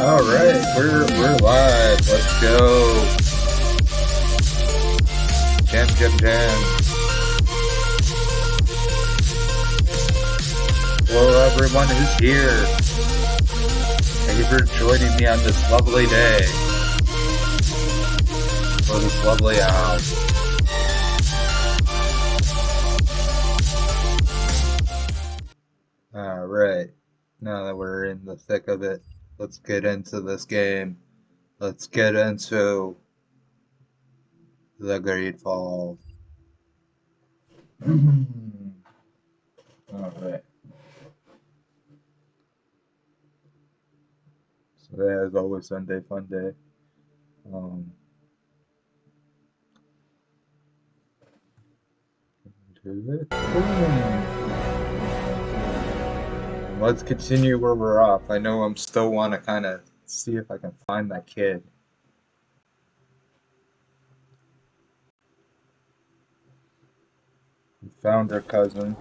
All right, we're live. Let's go. Jam, jam, jam. Hello, everyone who's here. Thank you for joining me on this lovely day. For this lovely hour. All right. Now that we're in the thick of it, let's get into this game. Let's get into the Great Fall. All right. So yeah, as always, Sunday fun day. Um, let's continue where we're off. I know I'm still want to kind of see if I can find that kid. We found her cousin.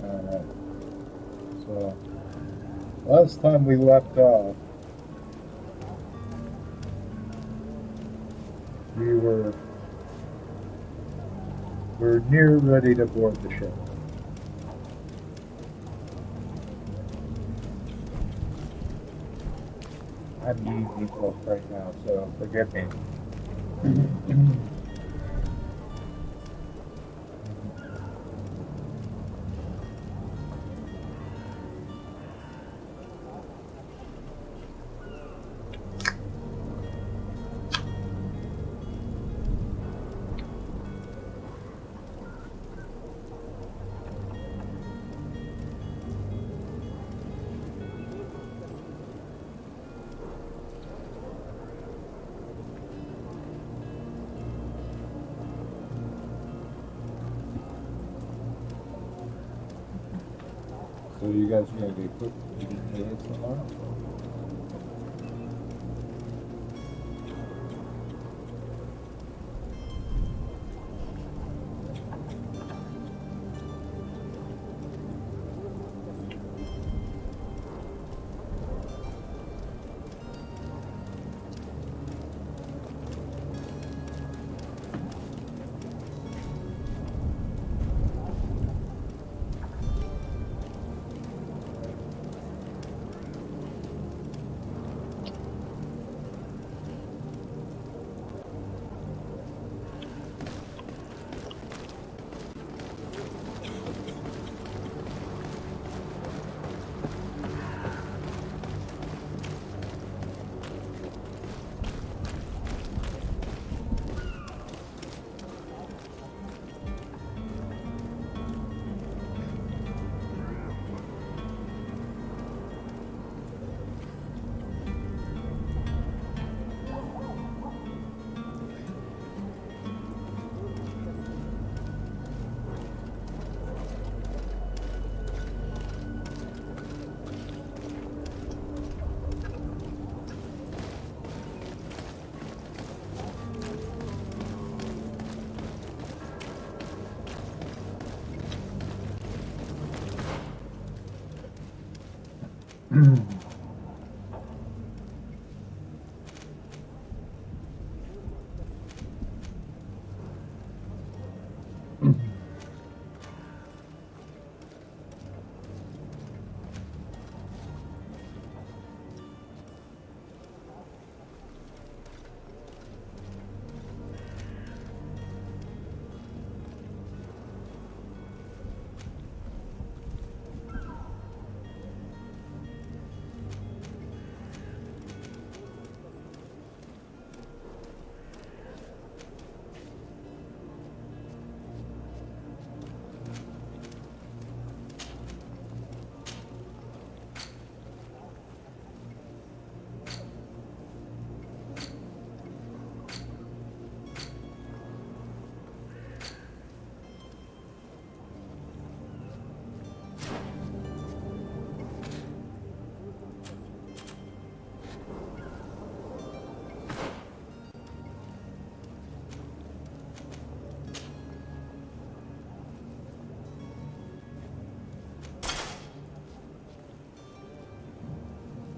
Alright, so last time we left off, we were near ready to board the ship. I'm eating close right now, so forgive me. So you guys are gonna be quick eating ASMR?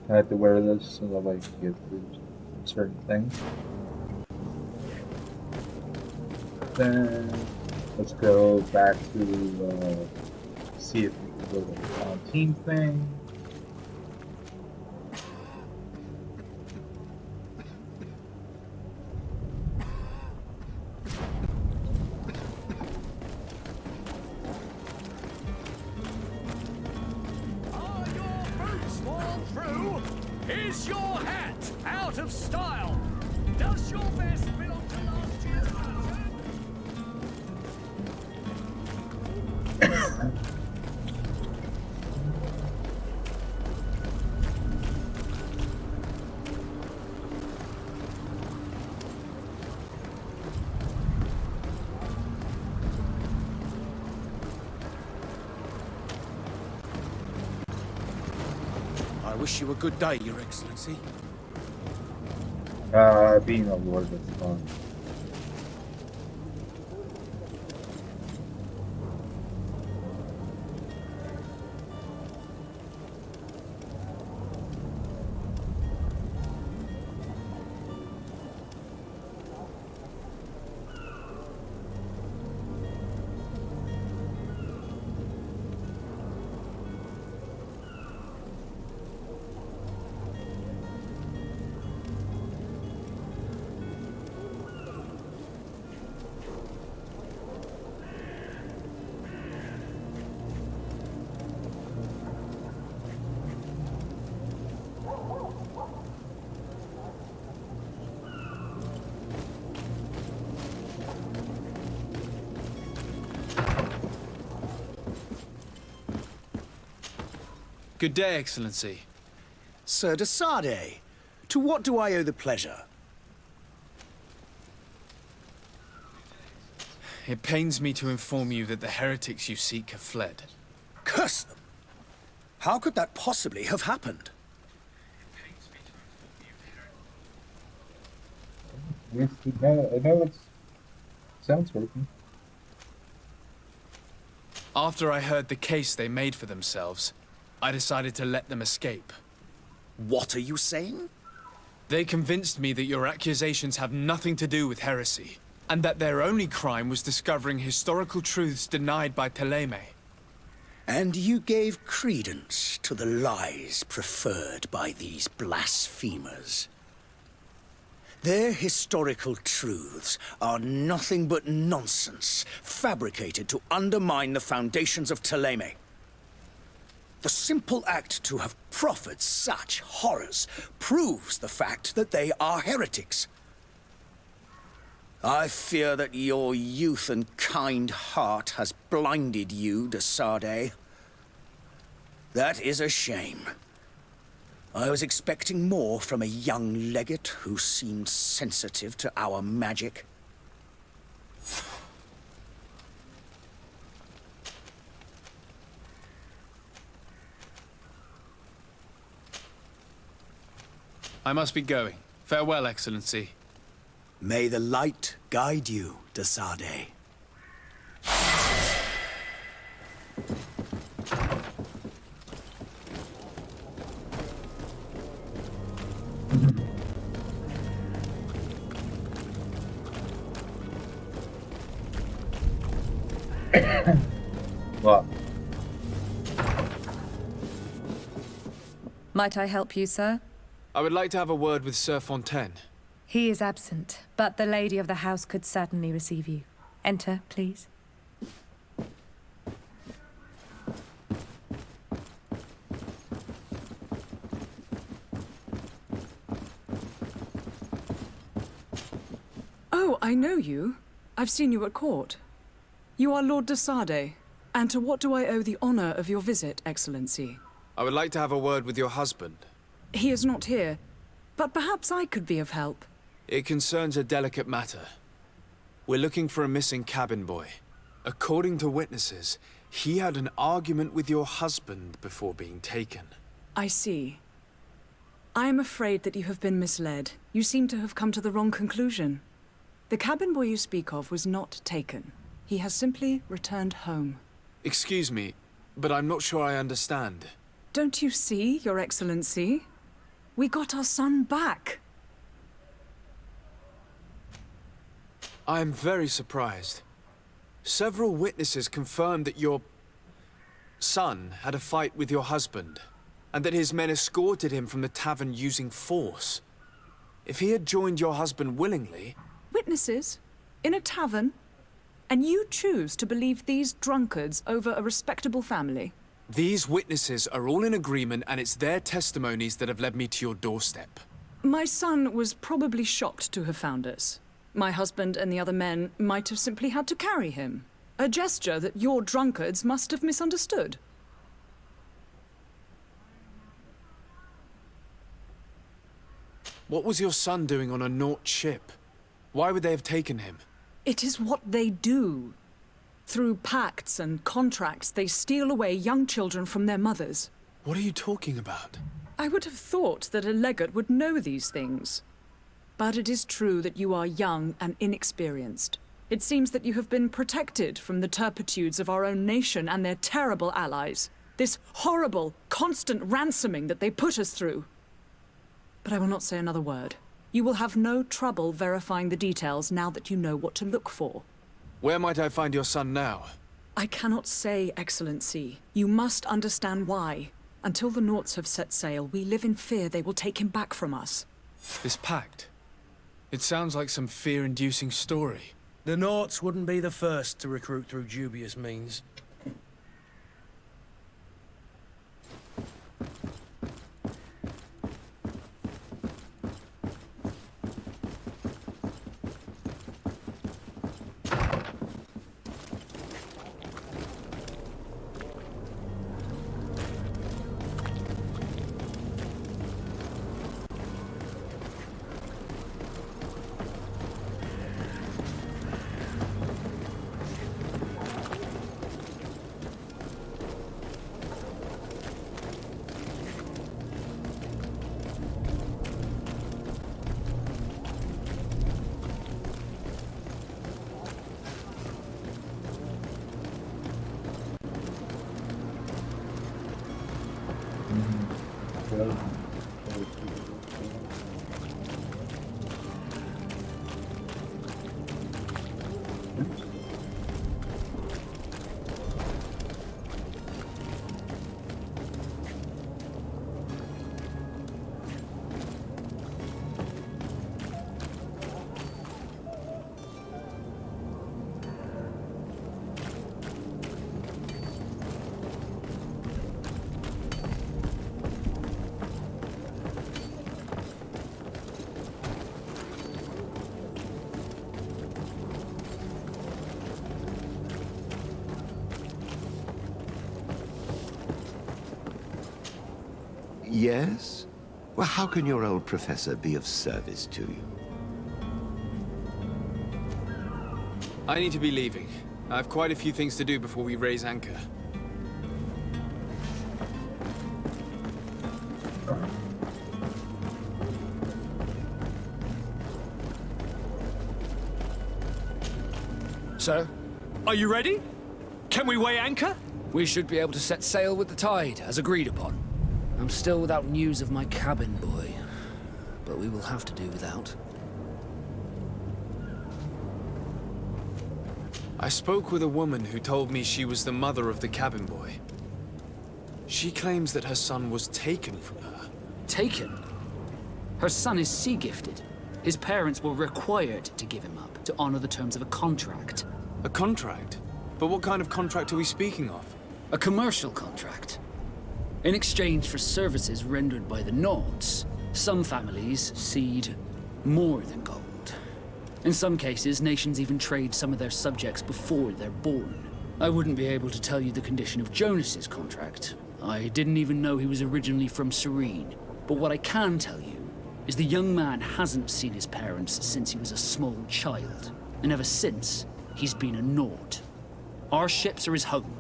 I had to wear this so that I could get through certain things. Then let's go back to see if we can go to the quarantine thing. Are your boots worn through? Is your hat out of style? Does your vest belong to last year's fashion? I wish you a good day, Your Excellency. Being a lord is fun. Good day, Excellency. Sir de Sardet, to what do I owe the pleasure? It pains me to inform you that the heretics you seek have fled. Curse them! How could that possibly have happened? Yes, I know it sounds working. After I heard the case they made for themselves, I decided to let them escape. What are you saying? They convinced me that your accusations have nothing to do with heresy, and that their only crime was discovering historical truths denied by Ptolemy. And you gave credence to the lies preferred by these blasphemers. Their historical truths are nothing but nonsense, fabricated to undermine the foundations of Ptolemy. The simple act to have proffered such horrors proves the fact that they are heretics. I fear that your youth and kind heart has blinded you, de Sardet. That is a shame. I was expecting more from a young legate who seemed sensitive to our magic. I must be going. Farewell, Excellency. May the light guide you, de Sardet. What? Might I help you, sir? I would like to have a word with Sir Fontaine. He is absent, but the lady of the house could certainly receive you. Enter, please. Oh, I know you. I've seen you at court. You are Lord de Sardet. And to what do I owe the honor of your visit, Excellency? I would like to have a word with your husband. He is not here, but perhaps I could be of help. It concerns a delicate matter. We're looking for a missing cabin boy. According to witnesses, he had an argument with your husband before being taken. I see. I am afraid that you have been misled. You seem to have come to the wrong conclusion. The cabin boy you speak of was not taken. He has simply returned home. Excuse me, but I'm not sure I understand. Don't you see, Your Excellency? We got our son back. I am very surprised. Several witnesses confirmed that your son had a fight with your husband, and that his men escorted him from the tavern using force. If he had joined your husband willingly... Witnesses? In a tavern? And you choose to believe these drunkards over a respectable family? These witnesses are all in agreement, and it's their testimonies that have led me to your doorstep. My son was probably shocked to have found us. My husband and the other men might have simply had to carry him. A gesture that your drunkards must have misunderstood. What was your son doing on a Naut ship? Why would they have taken him? It is what they do. Through pacts and contracts, they steal away young children from their mothers. What are you talking about? I would have thought that a legate would know these things. But it is true that you are young and inexperienced. It seems that you have been protected from the turpitudes of our own nation and their terrible allies. This horrible, constant ransoming that they put us through. But I will not say another word. You will have no trouble verifying the details now that you know what to look for. Where might I find your son now? I cannot say, Excellency. You must understand why. Until the Nauts have set sail, we live in fear they will take him back from us. This pact? It sounds like some fear-inducing story. The Nauts wouldn't be the first to recruit through dubious means. Yes? Well, how can your old professor be of service to you? I need to be leaving. I have quite a few things to do before we raise anchor. Sir? Are you ready? Can we weigh anchor? We should be able to set sail with the tide, as agreed upon. I'm still without news of my cabin boy, but we will have to do without. I spoke with a woman who told me she was the mother of the cabin boy. She claims that her son was taken from her. Taken? Her son is sea-gifted. His parents were required to give him up, to honor the terms of a contract. A contract? But what kind of contract are we speaking of? A commercial contract. In exchange for services rendered by the Nauts, some families cede more than gold. In some cases, nations even trade some of their subjects before they're born. I wouldn't be able to tell you the condition of Jonas's contract. I didn't even know he was originally from Serene. But what I can tell you is the young man hasn't seen his parents since he was a small child. And ever since, he's been a Naut. Our ships are his home.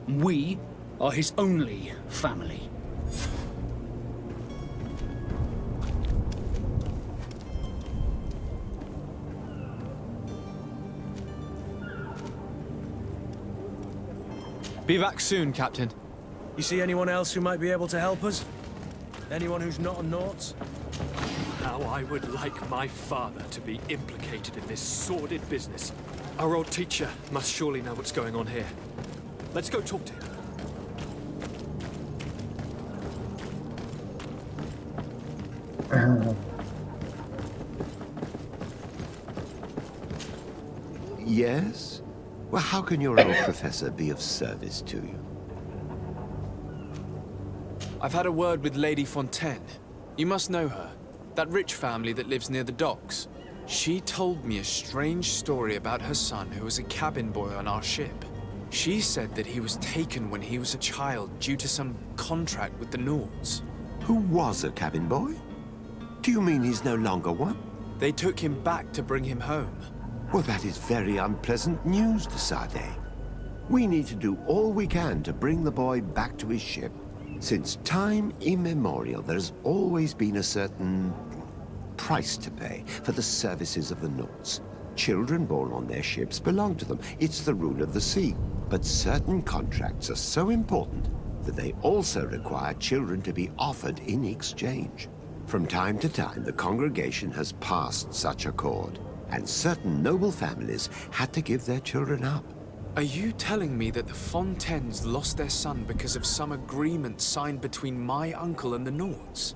And we are his only family. Be back soon, Captain. You see anyone else who might be able to help us? Anyone who's not a Naut? How I would like my father to be implicated in this sordid business. Our old teacher must surely know what's going on here. Let's go talk to him. Yes? Well, how can your old professor be of service to you? I've had a word with Lady Fontaine. You must know her. That rich family that lives near the docks. She told me a strange story about her son who was a cabin boy on our ship. She said that he was taken when he was a child due to some contract with the Nords. Who was a cabin boy? Do you mean he's no longer one? They took him back to bring him home. Well, that is very unpleasant news, de Sade. We need to do all we can to bring the boy back to his ship. Since time immemorial, there has always been a certain price to pay for the services of the Nords. Children born on their ships belong to them. It's the rule of the sea. But certain contracts are so important that they also require children to be offered in exchange. From time to time, the congregation has passed such accord, and certain noble families had to give their children up. Are you telling me that the Fontaines lost their son because of some agreement signed between my uncle and the Nords?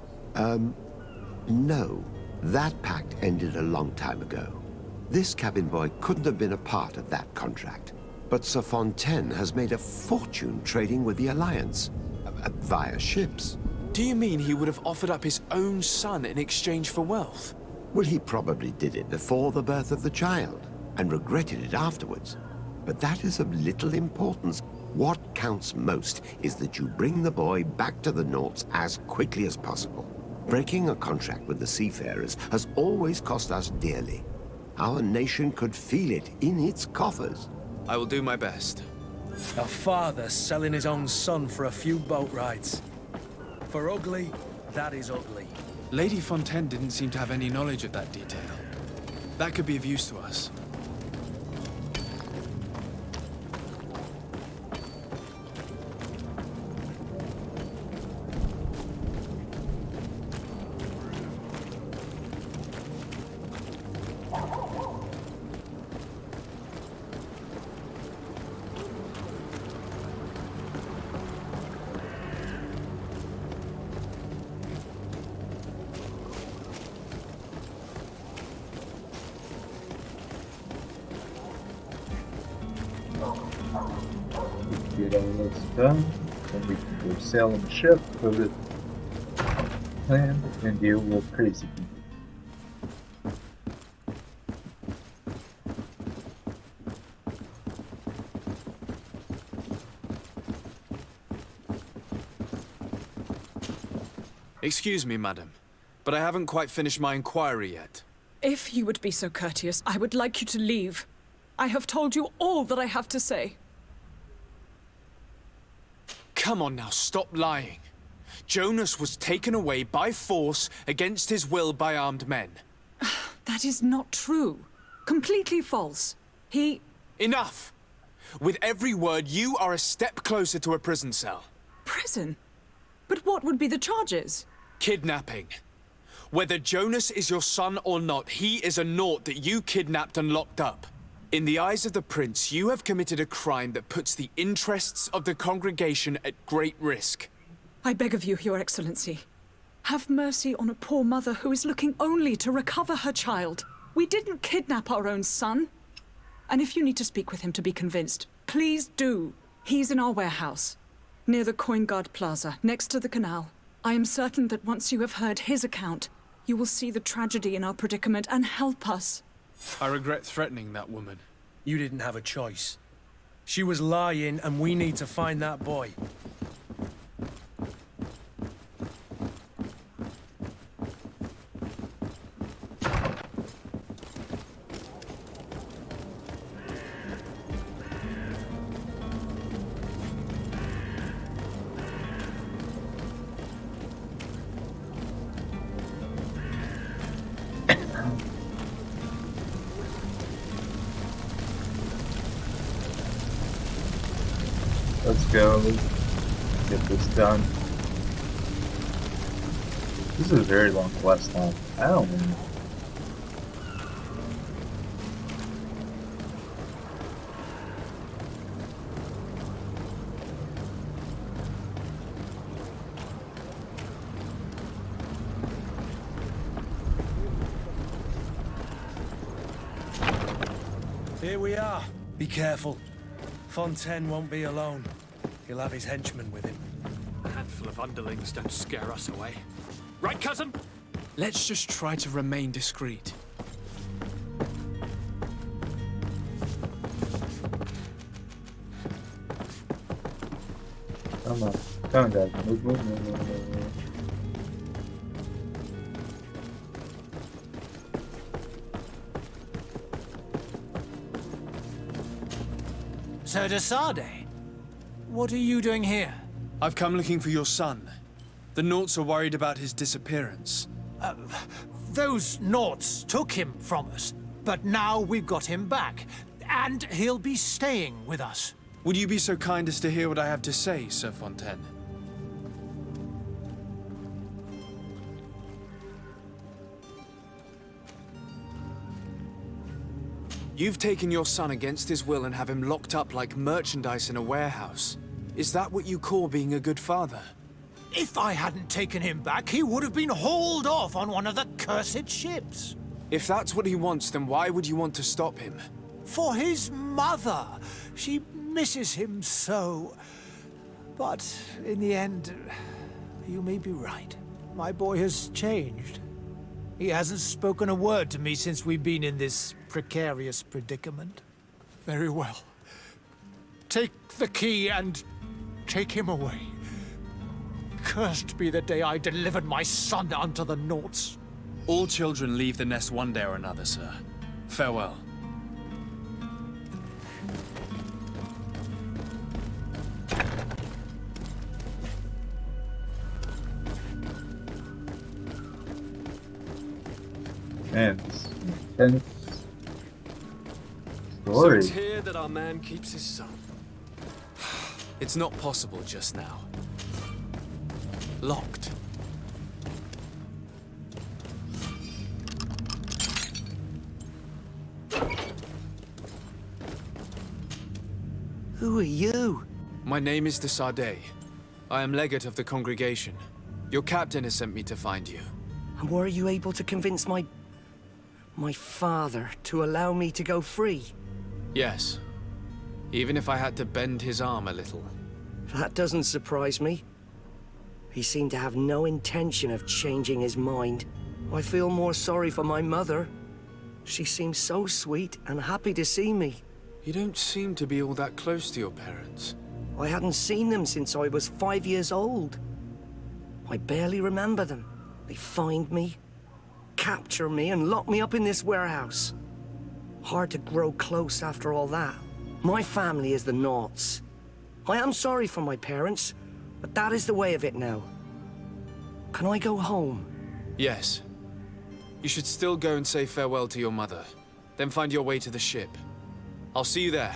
No. That pact ended a long time ago. This cabin boy couldn't have been a part of that contract. But Sir Fontaine has made a fortune trading with the Alliance, via ships. Do you mean he would have offered up his own son in exchange for wealth? Well, he probably did it before the birth of the child, and regretted it afterwards. But that is of little importance. What counts most is that you bring the boy back to the Nords as quickly as possible. Breaking a contract with the seafarers has always cost us dearly. Our nation could feel it in its coffers. I will do my best. A father selling his own son for a few boat rides. For ugly, that is ugly. Lady Fontaine didn't seem to have any knowledge of that detail. That could be of use to us. Get all this done, then we can go sail on the ship, go to land, and deal with crazy people. Excuse me, madam, but I haven't quite finished my inquiry yet. If you would be so courteous, I would like you to leave. I have told you all that I have to say. Come on now, stop lying. Jonas was taken away by force against his will by armed men. That is not true. Completely false. He... Enough! With every word, you are a step closer to a prison cell. Prison? But what would be the charges? Kidnapping. Whether Jonas is your son or not, he is a Naut that you kidnapped and locked up. In the eyes of the Prince, you have committed a crime that puts the interests of the congregation at great risk. I beg of you, Your Excellency. Have mercy on a poor mother who is looking only to recover her child. We didn't kidnap our own son. And if you need to speak with him to be convinced, please do. He's in our warehouse, near the Coin Guard Plaza, next to the canal. I am certain that once you have heard his account, you will see the tragedy in our predicament and help us. I regret threatening that woman. You didn't have a choice. She was lying, and we need to find that boy. Let's go get this done. This is a very long quest time. I don't know. Here we are. Be careful. Fontaine won't be alone. He'll have his henchmen with him. A handful of underlings don't scare us away. Right, cousin? Let's just try to remain discreet. Come on. Come on, guys. Move, move, move, move, move, move. So de Sade, what are you doing here? I've come looking for your son. The Naughts are worried about his disappearance. Those Naughts took him from us, but now we've got him back, and he'll be staying with us. Would you be so kind as to hear what I have to say, Sir Fontaine? You've taken your son against his will and have him locked up like merchandise in a warehouse. Is that what you call being a good father? If I hadn't taken him back, he would have been hauled off on one of the cursed ships. If that's what he wants, then why would you want to stop him? For his mother. She misses him so. But in the end, you may be right. My boy has changed. He hasn't spoken a word to me since we've been in this precarious predicament. Very well. Take the key and take him away. Cursed be the day I delivered my son unto the Naughts. All children leave the nest one day or another, sir. Farewell. Man, this intense So story. it's here that our man keeps his son. It's not possible just now. Locked. Who are you? My name is de Sade. I am legate of the congregation. Your captain has sent me to find you. And were you able to convince my father to allow me to go free? Yes. Even if I had to bend his arm a little. That doesn't surprise me. He seemed to have no intention of changing his mind. I feel more sorry for my mother. She seems so sweet and happy to see me. You don't seem to be all that close to your parents. I hadn't seen them since I was 5 years old. I barely remember them. They find me, capture me, and lock me up in this warehouse. Hard to grow close after all that. My family is the Naughts. I am sorry for my parents, but that is the way of it now. Can I go home? Yes. You should still go and say farewell to your mother. Then find your way to the ship. I'll see you there.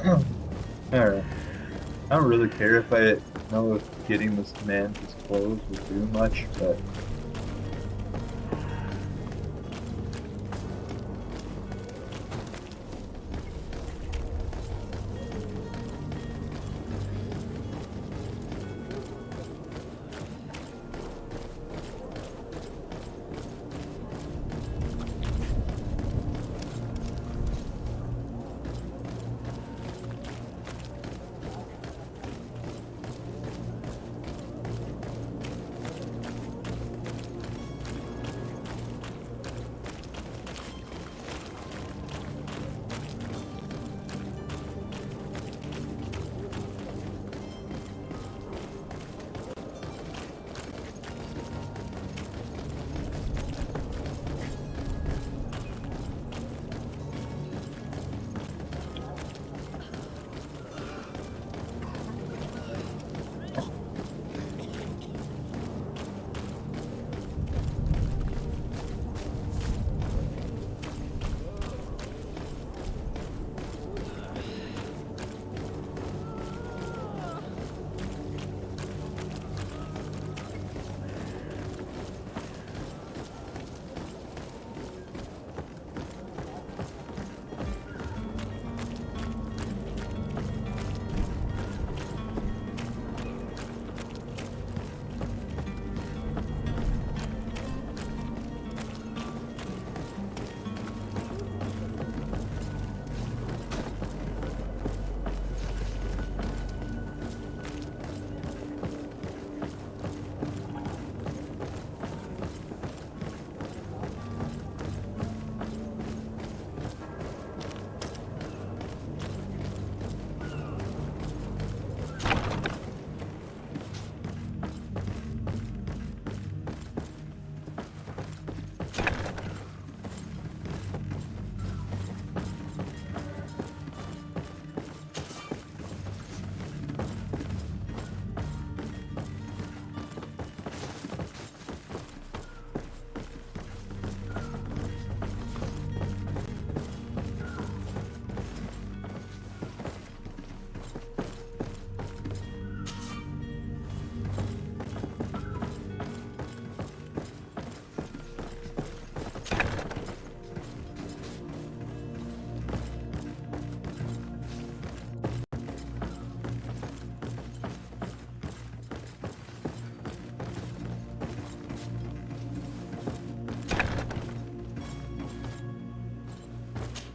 Alright. I don't really care if I know if getting this man his clothes will do much, but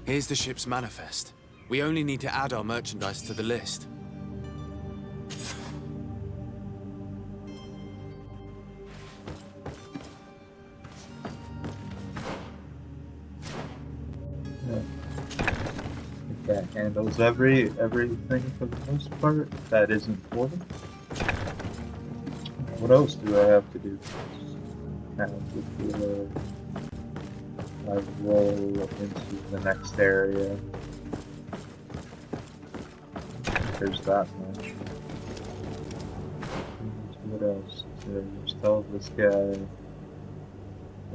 Here's the ship's manifest. We only need to add our merchandise to the list. yeah. If that handles everything for the most part. That is important. What else do I have to do? Now, before I roll into the next area. There's that much. What else? There's tell this guy.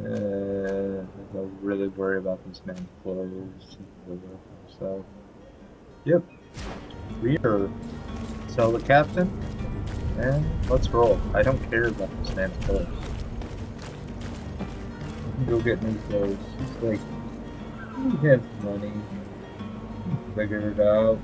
I don't really worry about this man's clothes. So, yep. We are tell the captain, and let's roll. I don't care about this man's clothes. Go get new clothes. He's like, he has money. Figure it out.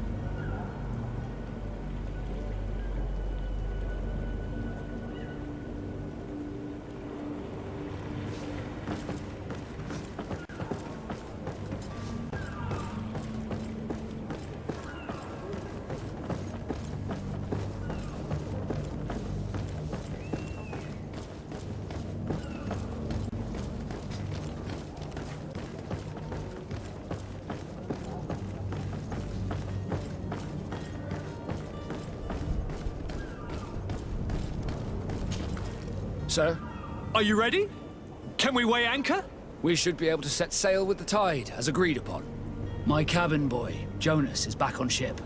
Sir, Are you ready? Can we weigh anchor? we should be able to set sail with the tide, as agreed upon. My cabin boy, Jonas, is back on ship.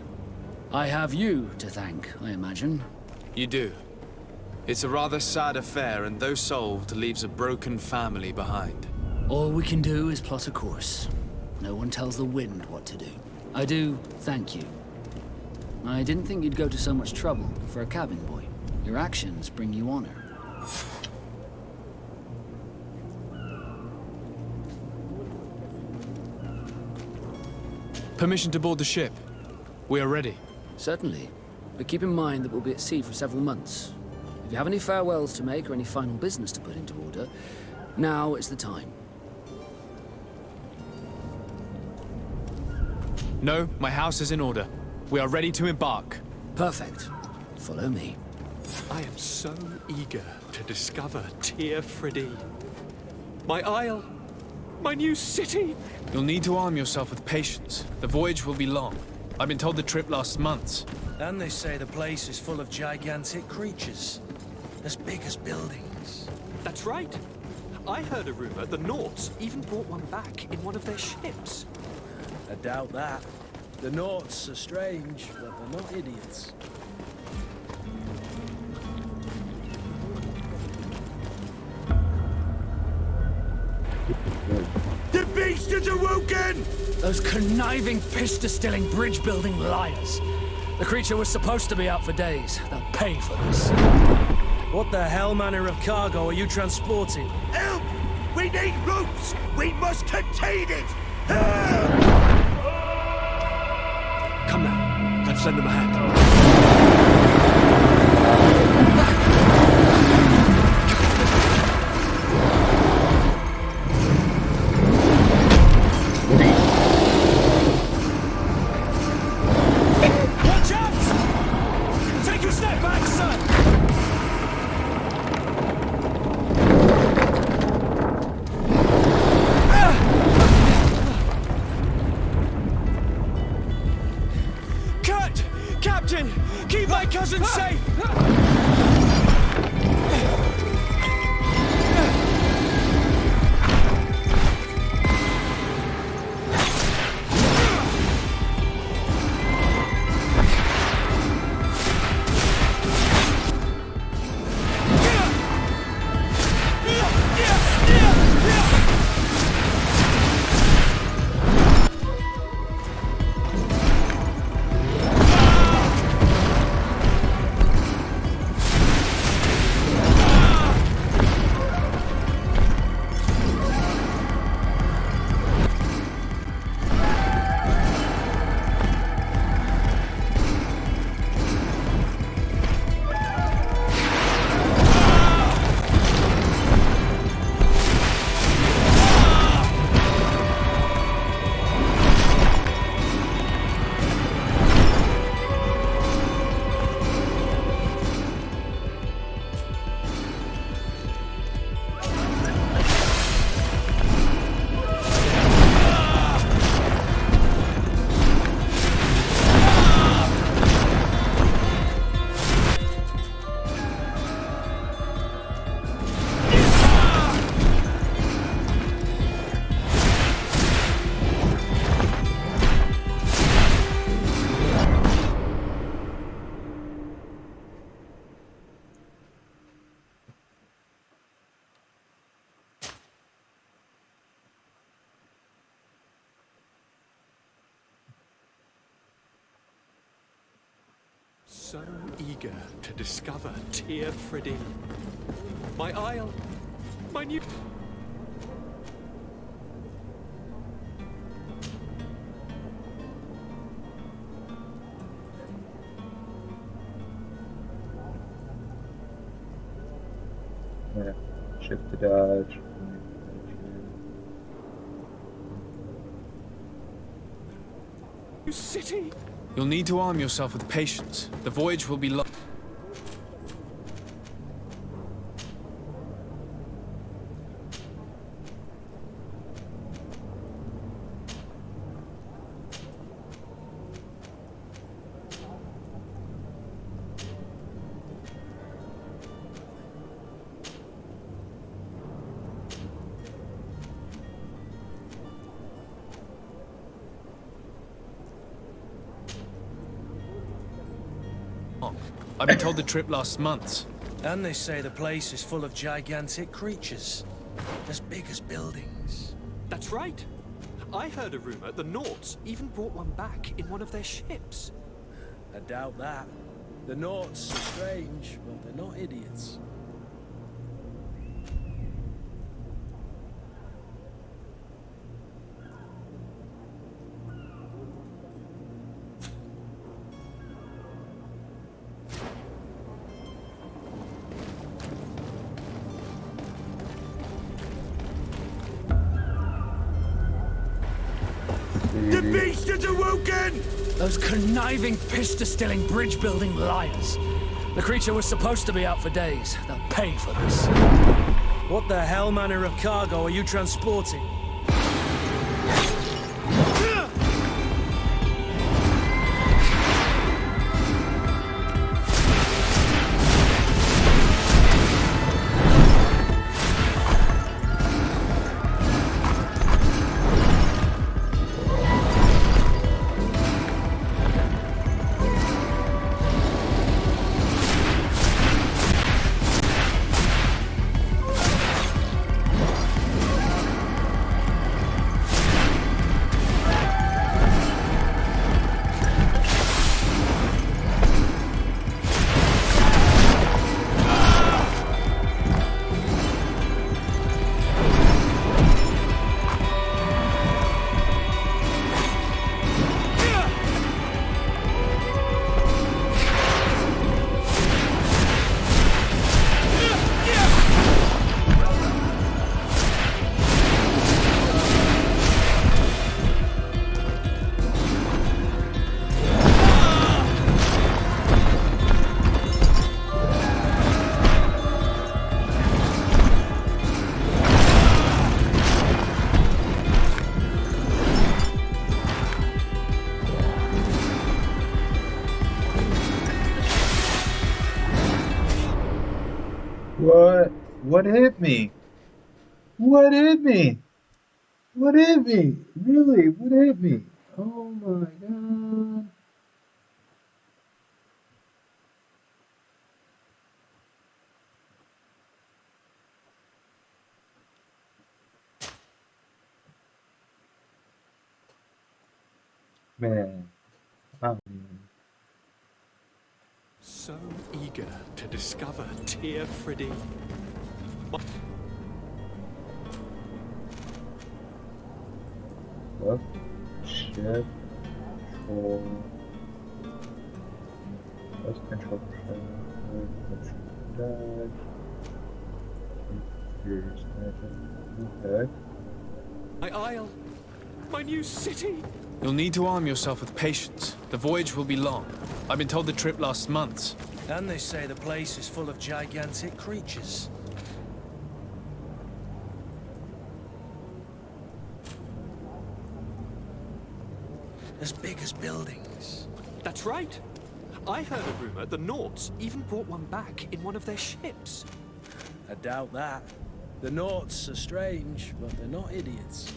I have you to thank, I imagine. You do. It's a rather sad affair, and though solved, leaves a broken family behind. All we can do is plot a course. No one tells the wind what to do. I do thank you. I didn't think you'd go to so much trouble for a cabin boy. Your actions bring you honor. Permission to board the ship. We are ready. Certainly. But keep in mind that we'll be at sea for several months. If you have any farewells to make or any final business to put into order, now is the time. No, my house is in order. We are ready to embark. Perfect. Follow me. I am so eager to discover Tyr Friddy. My isle, my new city. You'll need to arm yourself with patience. The voyage will be long. I've been told the trip lasts months. And they say the place is full of gigantic creatures, as big as buildings. That's right. I heard a rumor the Nauts even brought one back in one of their ships. I doubt that. The Nauts are strange, but they're not idiots. The beast is awoken! Those conniving, pista-stilling, bridge-building liars. The creature was supposed to be out for days. They'll pay for this. What the hell manner of cargo are you transporting? Help! We need ropes! We must contain it! Help! Come now, let's lend them a hand. Watch out! Take a step back, son! Cut! Captain! Keep my cousin safe! So eager to discover Tyr Friddy. My isle, my new... Yeah. Shift to dodge. new city. You'll need to arm yourself with patience. The voyage will be long. I've been told the trip lasts months. And they say the place is full of gigantic creatures, as big as buildings. That's right. I heard a rumor the Nauts even brought one back in one of their ships. I doubt that. The Naughts are strange, but they're not idiots. The beast is awoken! Those conniving, pista-stilling, bridge-building liars. The creature was supposed to be out for days. They'll pay for this. What the hell manner of cargo are you transporting? What? What hit me? What hit me? What hit me? Really? What hit me? Oh my god. Man. So eager to discover Tear Freddy. What? Ship. Control. Let's control. Let's dodge. Okay. My isle. My new city. You'll need to arm yourself with patience. The voyage will be long. I've been told the trip lasts months. And they say the place is full of gigantic creatures. As big as buildings. That's right. I heard a rumor the Naughts even brought one back in one of their ships. I doubt that. The Naughts are strange, but they're not idiots.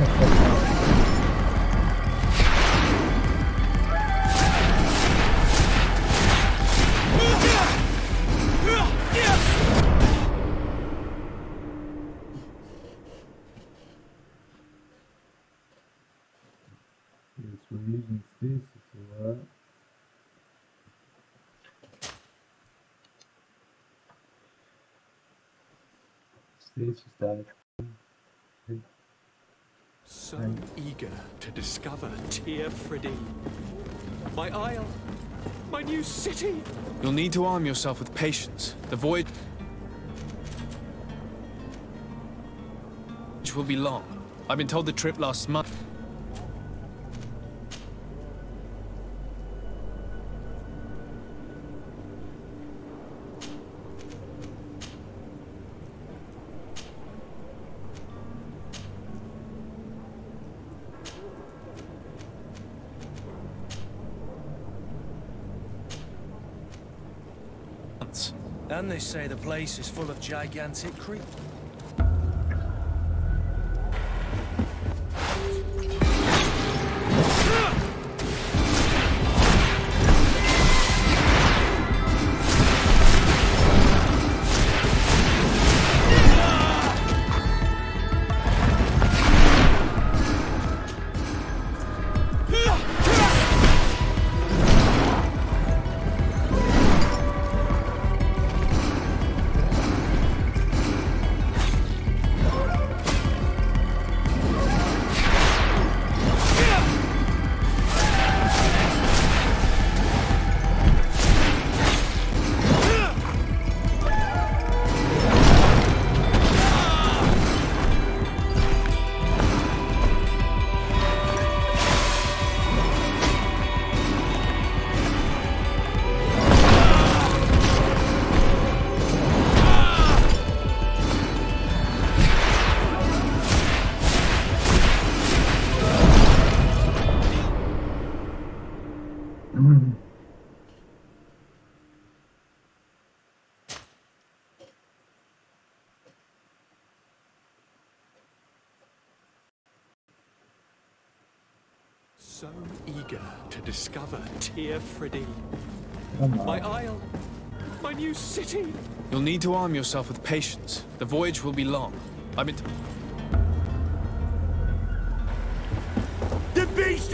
Yes, we're using stasis a lot. Stasis died. So eager to discover Tear Freddy. My isle, my new city. You'll need to arm yourself with patience. The voyage will be long. I've been told the trip lasts months. And they say the place is full of gigantic creatures. So eager to discover Tear Freddy. Come on. My isle, my new city. You'll need to arm yourself with patience. The voyage will be long. I've been... The beast!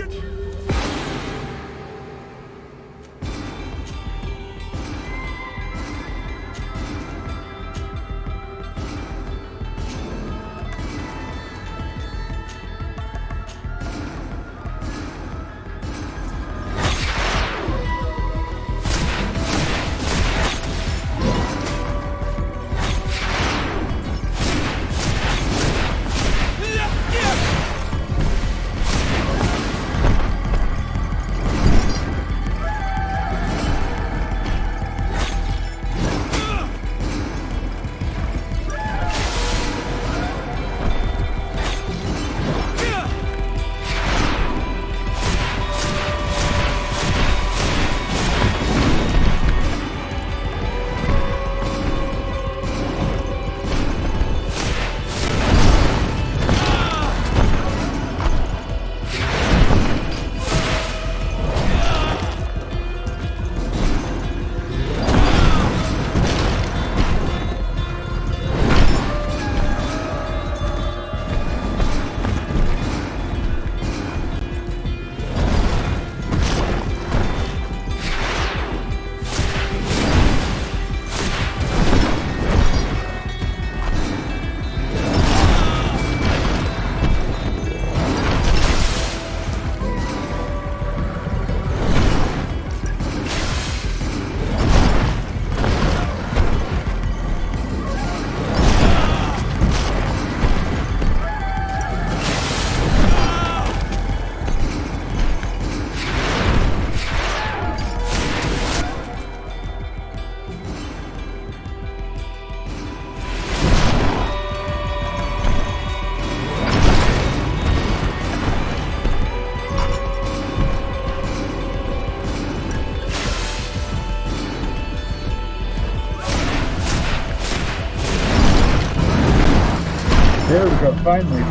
There we go, finally.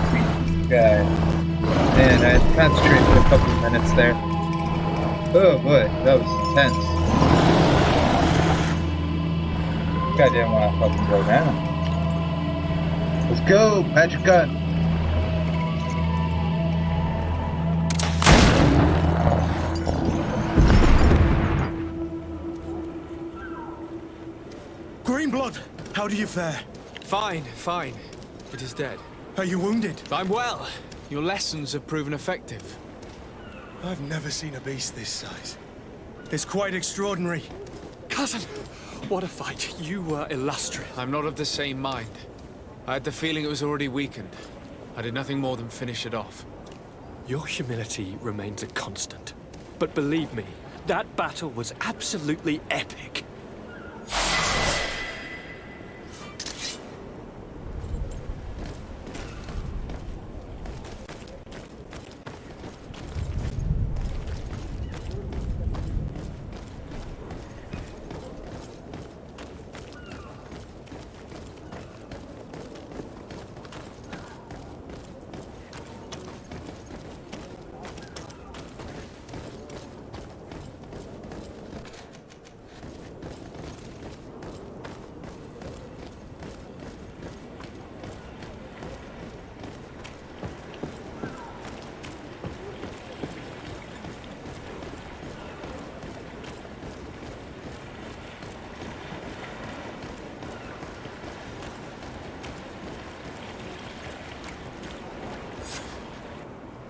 guy. Man, I had to concentrate for a couple of minutes there. Oh boy, that was intense. Guy didn't want to fucking go down. Let's go, magic gun. Greenblood, how do you fare? Fine, fine. It is dead. Are you wounded? I'm well. Your lessons have proven effective. I've never seen a beast this size. It's quite extraordinary. Cousin, what a fight. You were illustrious. I'm not of the same mind. I had the feeling it was already weakened. I did nothing more than finish it off. Your humility remains a constant. But believe me, that battle was absolutely epic.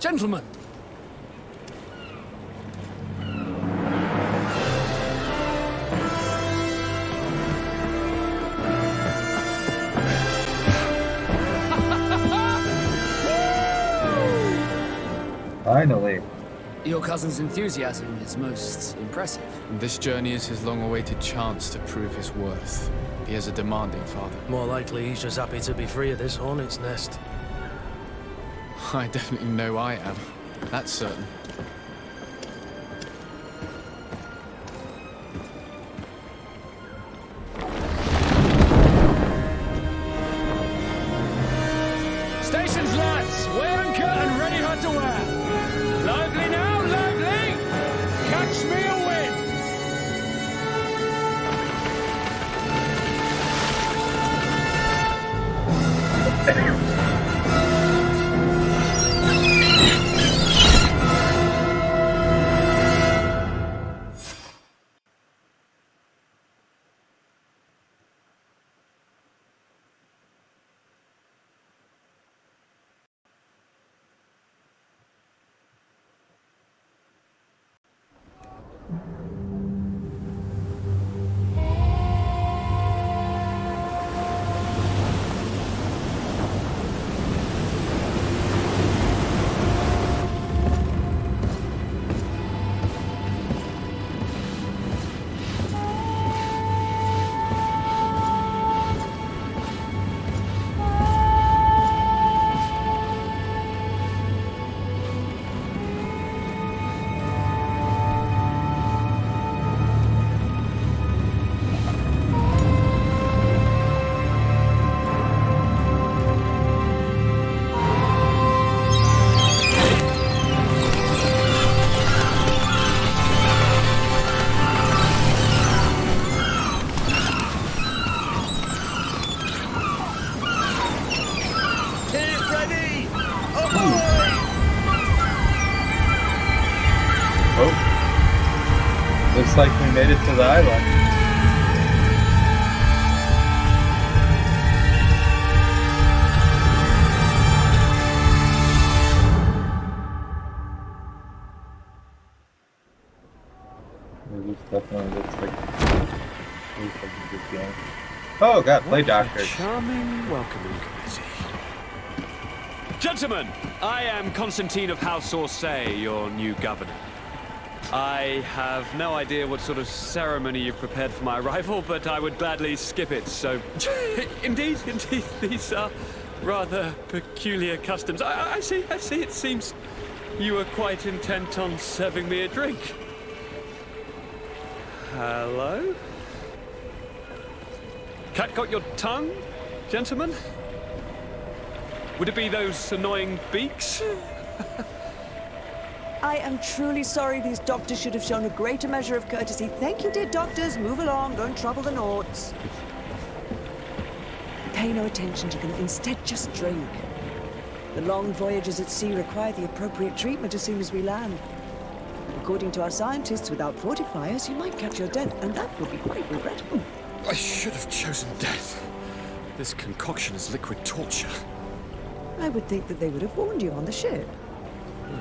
Gentlemen! Finally. Your cousin's enthusiasm is most impressive. And this journey is his long-awaited chance to prove his worth. He has a demanding father. More likely he's just happy to be free of this hornet's nest. I definitely know I am. That's certain. Stations, lads! Wear and cut and ready hot to wear! Lively now, lively! Catch me a win! Oh. Looks like we made it to the island. This definitely looks like a good game. Oh god, play doctor. Charming, welcoming committee. Gentlemen, I am Constantine of House Orsay, your new governor. I have no idea what sort of ceremony you've prepared for my arrival, but I would gladly skip it, so... indeed, these are rather peculiar customs. I see, it seems you are quite intent on serving me a drink. Hello? Cat got your tongue, gentlemen? Would it be those annoying beaks? I am truly sorry. These doctors should have shown a greater measure of courtesy. Thank you, dear doctors. Move along. Don't trouble the Nords. Pay no attention to them. Instead, just drink. The long voyages at sea require the appropriate treatment as soon as we land. According to our scientists, without fortifiers, you might catch your death, and that would be quite regrettable. I should have chosen death. This concoction is liquid torture. I would think that they would have warned you on the ship.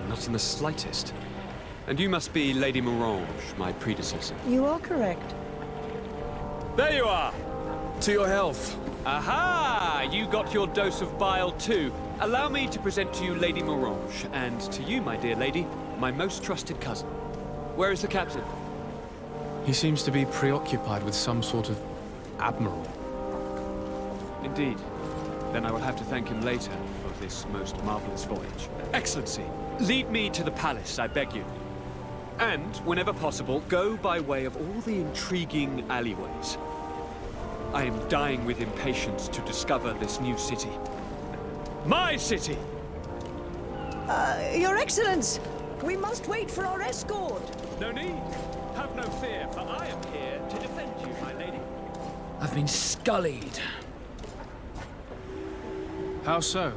Not in the slightest. And you must be Lady Morange, my predecessor. You are correct. There you are! To your health. Aha! You got your dose of bile too. Allow me to present to you Lady Morange, and to you, my dear lady, my most trusted cousin. Where is the captain? He seems to be preoccupied with some sort of admiral. Indeed. Then I will have to thank him later for this most marvelous voyage. Excellency, lead me to the palace, I beg you. And, whenever possible, go by way of all the intriguing alleyways. I am dying with impatience to discover this new city. My city! Your Excellence! We must wait for our escort! No need. Have no fear, for I am here to defend you, my lady. I've been scullied. How so?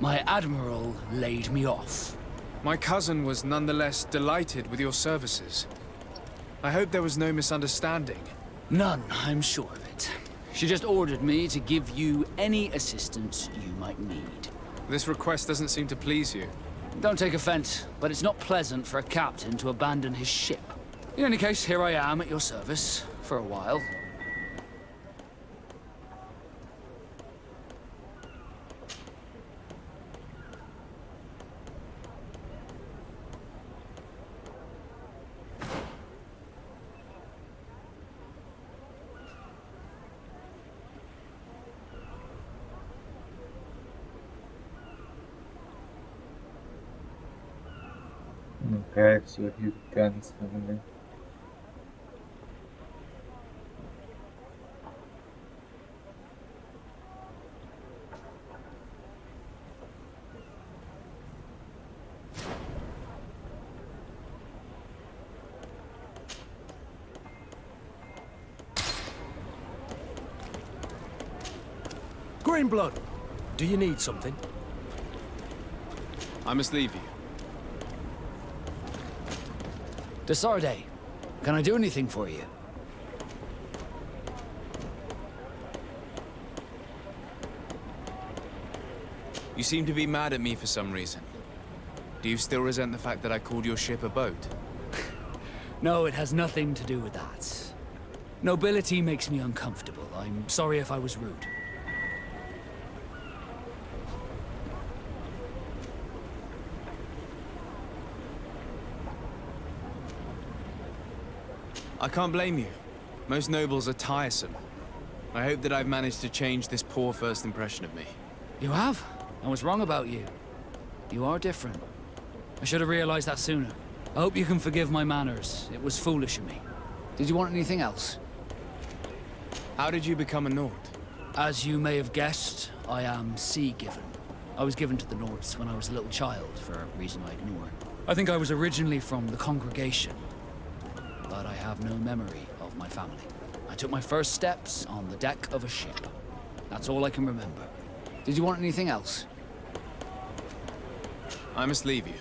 My admiral laid me off. My cousin was nonetheless delighted with your services. I hope there was no misunderstanding. None, I'm sure of it. She just ordered me to give you any assistance you might need. This request doesn't seem to please you. Don't take offense, but it's not pleasant for a captain to abandon his ship. In any case, here I am at your service, for a while. Okay, so a few guns in there. Greenblood, do you need something? I must leave you. Desarde, can I do anything for you? You seem to be mad at me for some reason. Do you still resent the fact that I called your ship a boat? No, it has nothing to do with that. Nobility makes me uncomfortable. I'm sorry if I was rude. I can't blame you. Most nobles are tiresome. I hope that I've managed to change this poor first impression of me. You have? I was wrong about you. You are different. I should have realized that sooner. I hope you can forgive my manners. It was foolish of me. Did you want anything else? How did you become a Nord? As you may have guessed, I am sea-given. I was given to the Nords when I was a little child, for a reason I ignore. I think I was originally from the congregation, but I have no memory of my family. I took my first steps on the deck of a ship. That's all I can remember. Did you want anything else? I must leave you.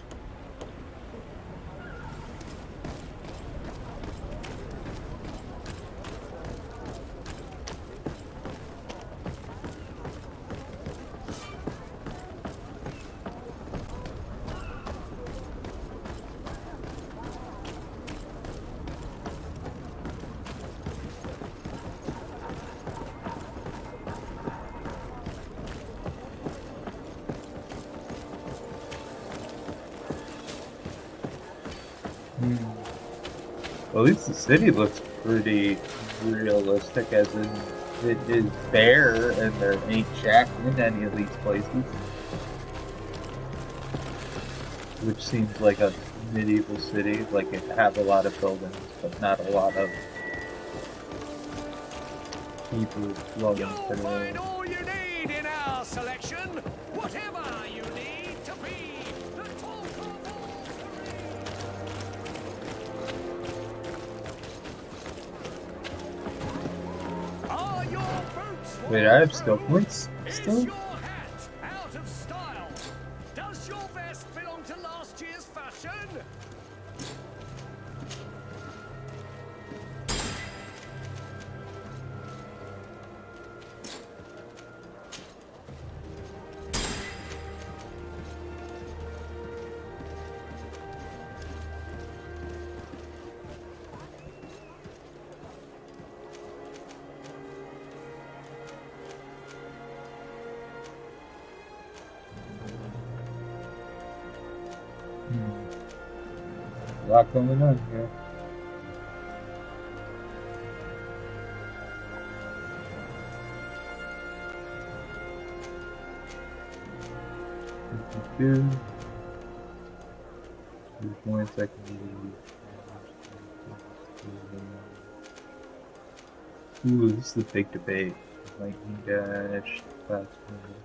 Well, at least the city looks pretty realistic, as in it is bare and there ain't shack in any of these places. Which seems like a medieval city, like it has a lot of buildings, but not a lot of people flowing You'll through. find all you need in our selection, whatever Wait, I have skill points still? Is your hat out of style? Does your vest belong to last year's fashion? A lot going on here. There's points I can use. Ooh, this is the big debate. Lightning dash, fast movement.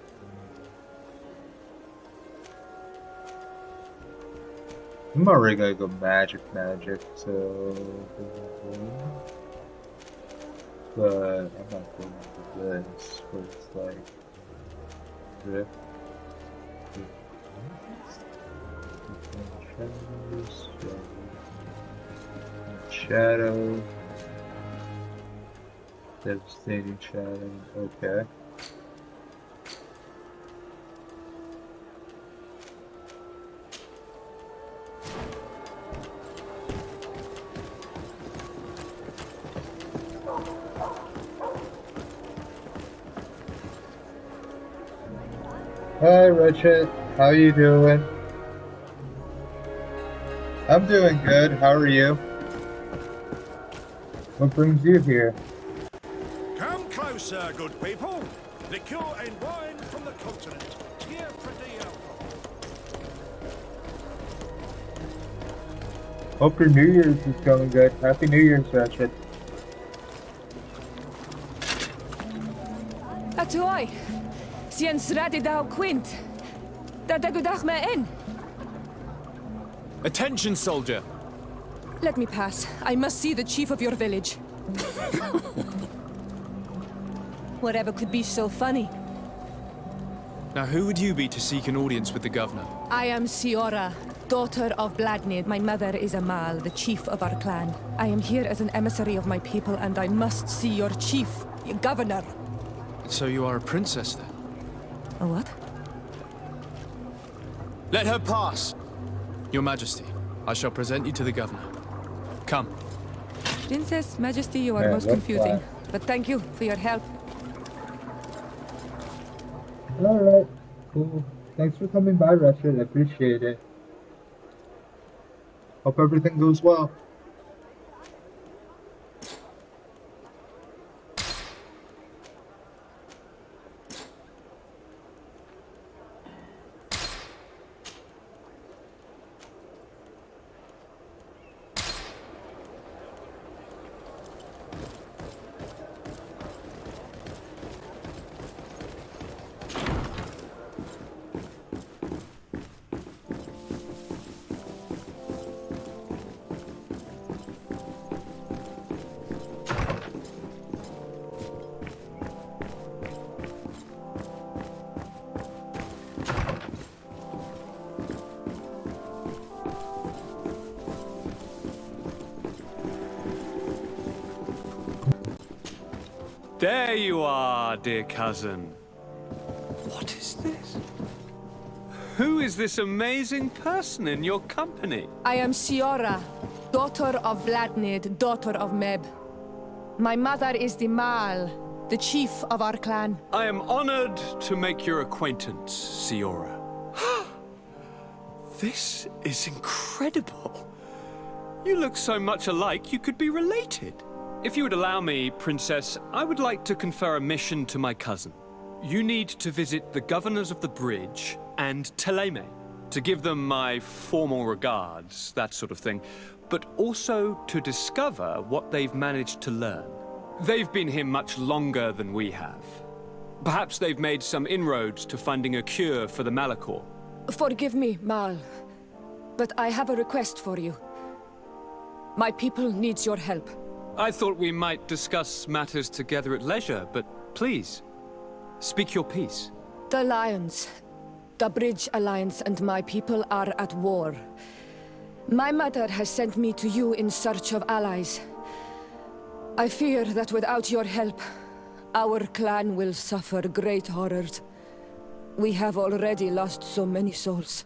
I'm already gonna go magic, so... But I'm not going for this, where it's like... Drift. Shadow. Devastating shadow. Okay. Hi, Richard. How you doing? I'm doing good. How are you? What brings you here? Come closer, good people. Liqueur and wine from the continent. Here for the Hope your New Year's is going good. Happy New Year's, Richard. Atoy, sien sradi dao quint. Da dagudach me in. Attention, soldier! Let me pass. I must see the chief of your village. Whatever could be so funny? Now, who would you be to seek an audience with the governor? I am Siora, daughter of Bladnid. My mother is Amal, the chief of our clan. I am here as an emissary of my people, and I must see your chief, your governor. So you are a princess, then? A what? Let her pass! Your Majesty, I shall present you to the governor. Come. Princess, Majesty, you are Yeah, most that's confusing. fine. But thank you for your help. Alright, cool. Thanks for coming by, Richard. I appreciate it. Hope everything goes well. There you are, dear cousin. What is this? Who is this amazing person in your company? I am Siora, daughter of Bladnid, daughter of Meb. My mother is the Mal, the chief of our clan. I am honored to make your acquaintance, Siora. This is incredible. You look so much alike you could be related. If you would allow me, Princess, I would like to confer a mission to my cousin. You need to visit the governors of the bridge and Teleme to give them my formal regards, that sort of thing, but also to discover what they've managed to learn. They've been here much longer than we have. Perhaps they've made some inroads to finding a cure for the Malachor. Forgive me, Mal, but I have a request for you. My people needs your help. I thought we might discuss matters together at leisure, but please. Speak your piece. The Lions, the Bridge Alliance and my people are at war. My mother has sent me to you in search of allies. I fear that without your help, our clan will suffer great horrors. We have already lost so many souls.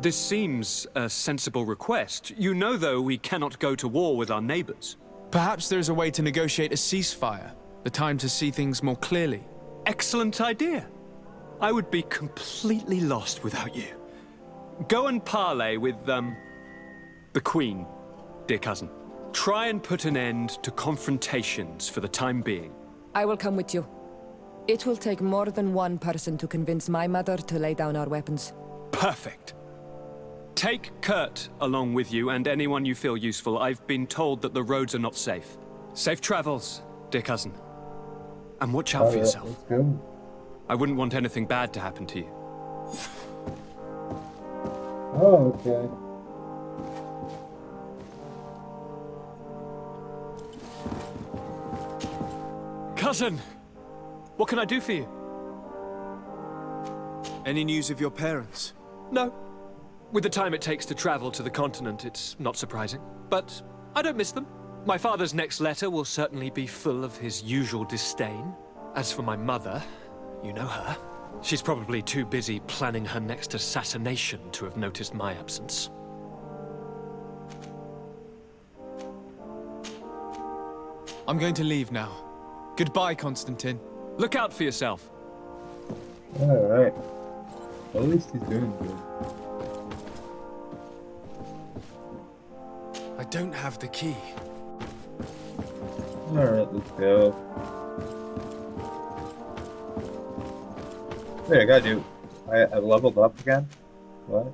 This seems a sensible request. You know, though, we cannot go to war with our neighbors. Perhaps there's a way to negotiate a ceasefire. The time to see things more clearly. Excellent idea. I would be completely lost without you. Go and parley with, the Queen, dear cousin. Try and put an end to confrontations for the time being. I will come with you. It will take more than one person to convince my mother to lay down our weapons. Perfect. Take Kurt along with you and anyone you feel useful. I've been told that the roads are not safe. Safe travels, dear cousin. And watch out for yourself. Let's go. I wouldn't want anything bad to happen to you. Oh, okay. Cousin! What can I do for you? Any news of your parents? No. With the time it takes to travel to the continent, it's not surprising. But I don't miss them. My father's next letter will certainly be full of his usual disdain. As for my mother, you know her. She's probably too busy planning her next assassination to have noticed my absence. I'm going to leave now. Goodbye, Constantine. Look out for yourself. Alright. At least he's doing good. I don't have the key. Alright, let's go. Wait, I gotta do... I leveled up again? What?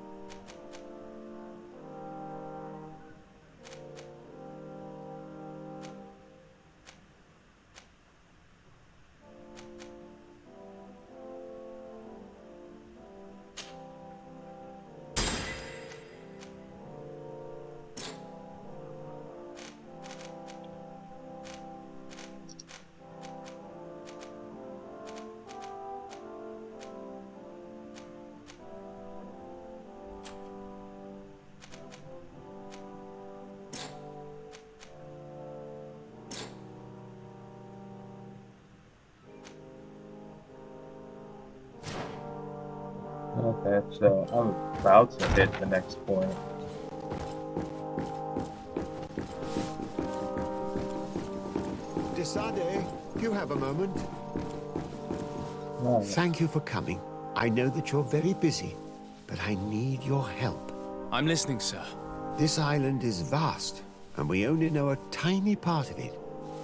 Okay, so I'm about to hit the next point. Desade, do you have a moment? No. Thank you for coming. I know that you're very busy, but I need your help. I'm listening, sir. This island is vast, and we only know a tiny part of it.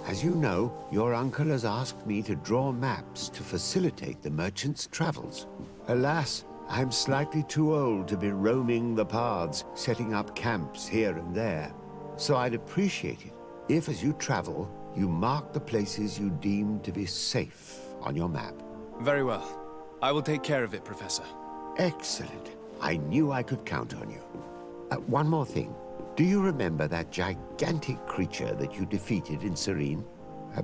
As you know, your uncle has asked me to draw maps to facilitate the merchants' travels. Alas, I'm slightly too old to be roaming the paths, setting up camps here and there. So I'd appreciate it if, as you travel, you mark the places you deem to be safe on your map. Very well. I will take care of it, Professor. Excellent. I knew I could count on you. One more thing. Do you remember that gigantic creature that you defeated in Serene?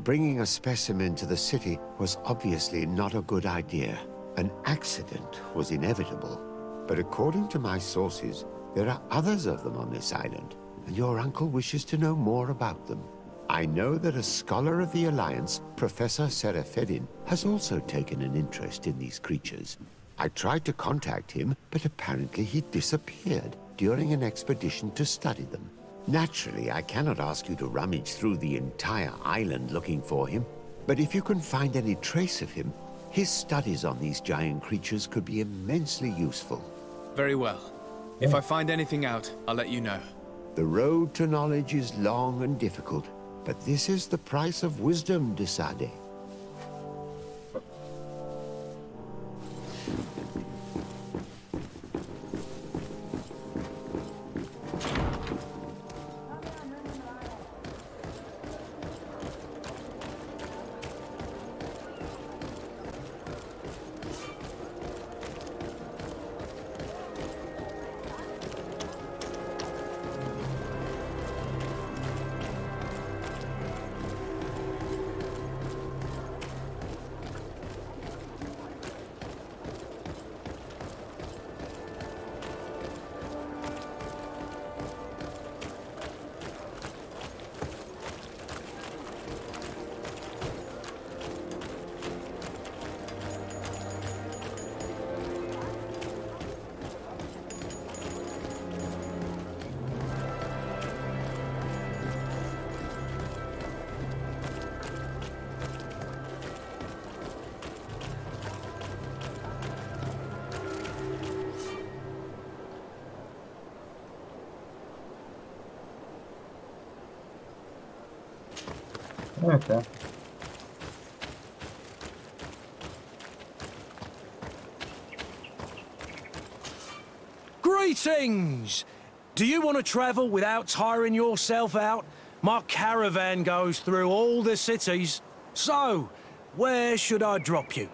Bringing a specimen to the city was obviously not a good idea. An accident was inevitable. But according to my sources, there are others of them on this island, and your uncle wishes to know more about them. I know that a scholar of the Alliance, Professor Serafedin, has also taken an interest in these creatures. I tried to contact him, but apparently he disappeared during an expedition to study them. Naturally, I cannot ask you to rummage through the entire island looking for him, but if you can find any trace of him, his studies on these giant creatures could be immensely useful. Very well. If I find anything out, I'll let you know. The road to knowledge is long and difficult, but this is the price of wisdom, Desade. Okay. Greetings! Do you want to travel without tiring yourself out? My caravan goes through all the cities. So, where should I drop you?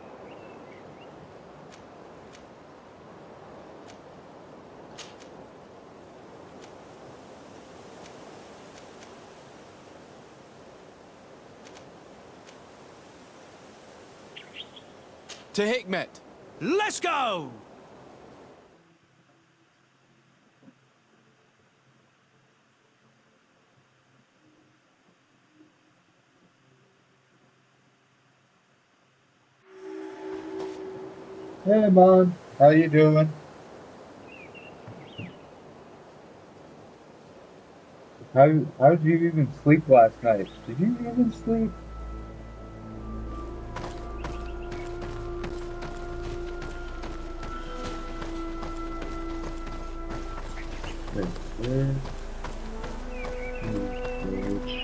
To Hikmet. Let's go! Hey, Mon. How you doing? How did you even sleep last night? Did you even sleep? Wait, where? Which?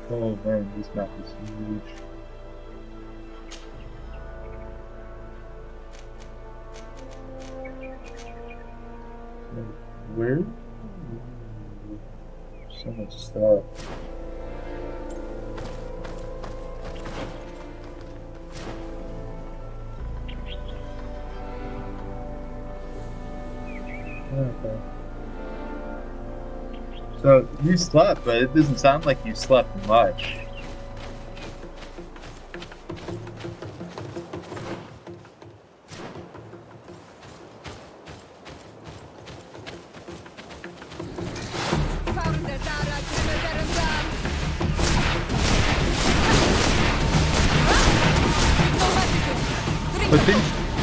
Oh man, this map is huge. Where? So much stuff. Okay. So you slept, but it doesn't sound like you slept much.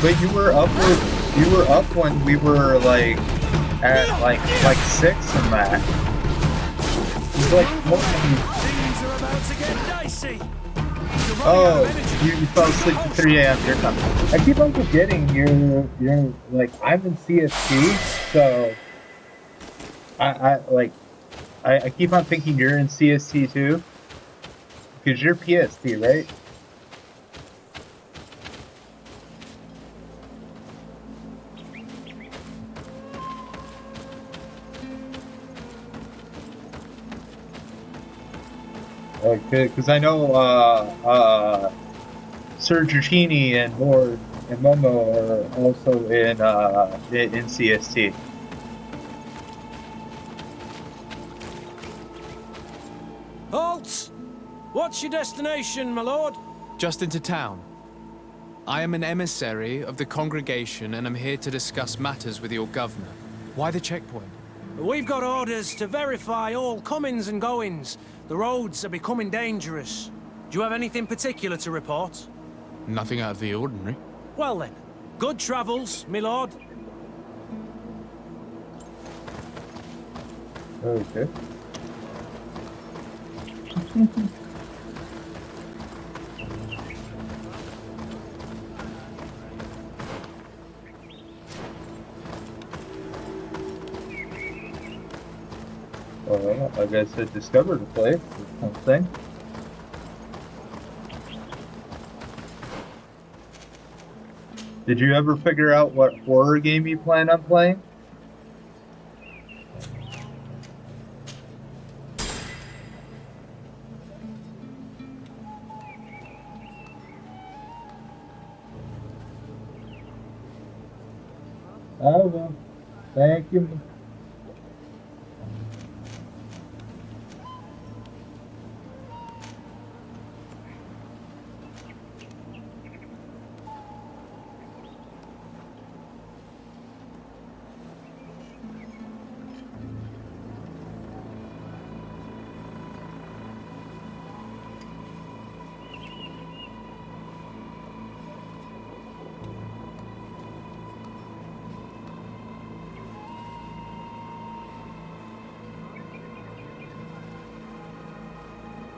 But you were up when we were like at like 6 and that. It was like more than Things are about to get dicey. Oh, you fell asleep at 3 a.m. your time. I keep on forgetting you're like I'm in CST, so I keep on thinking you're in CST too. Because you're PST, right? Okay, because I know Sir Giorgini and Lord and Momo are also in CST. Halt! What's your destination, my lord? Just into town. I am an emissary of the congregation and am here to discuss matters with your governor. Why the checkpoint? We've got orders to verify all comings and goings. The roads are becoming dangerous. Do you have anything particular to report? Nothing out of the ordinary. Well then, good travels, my lord. Okay. Well, I guess I discovered a place or something. Did you ever figure out what horror game you plan on playing? Oh well, thank you.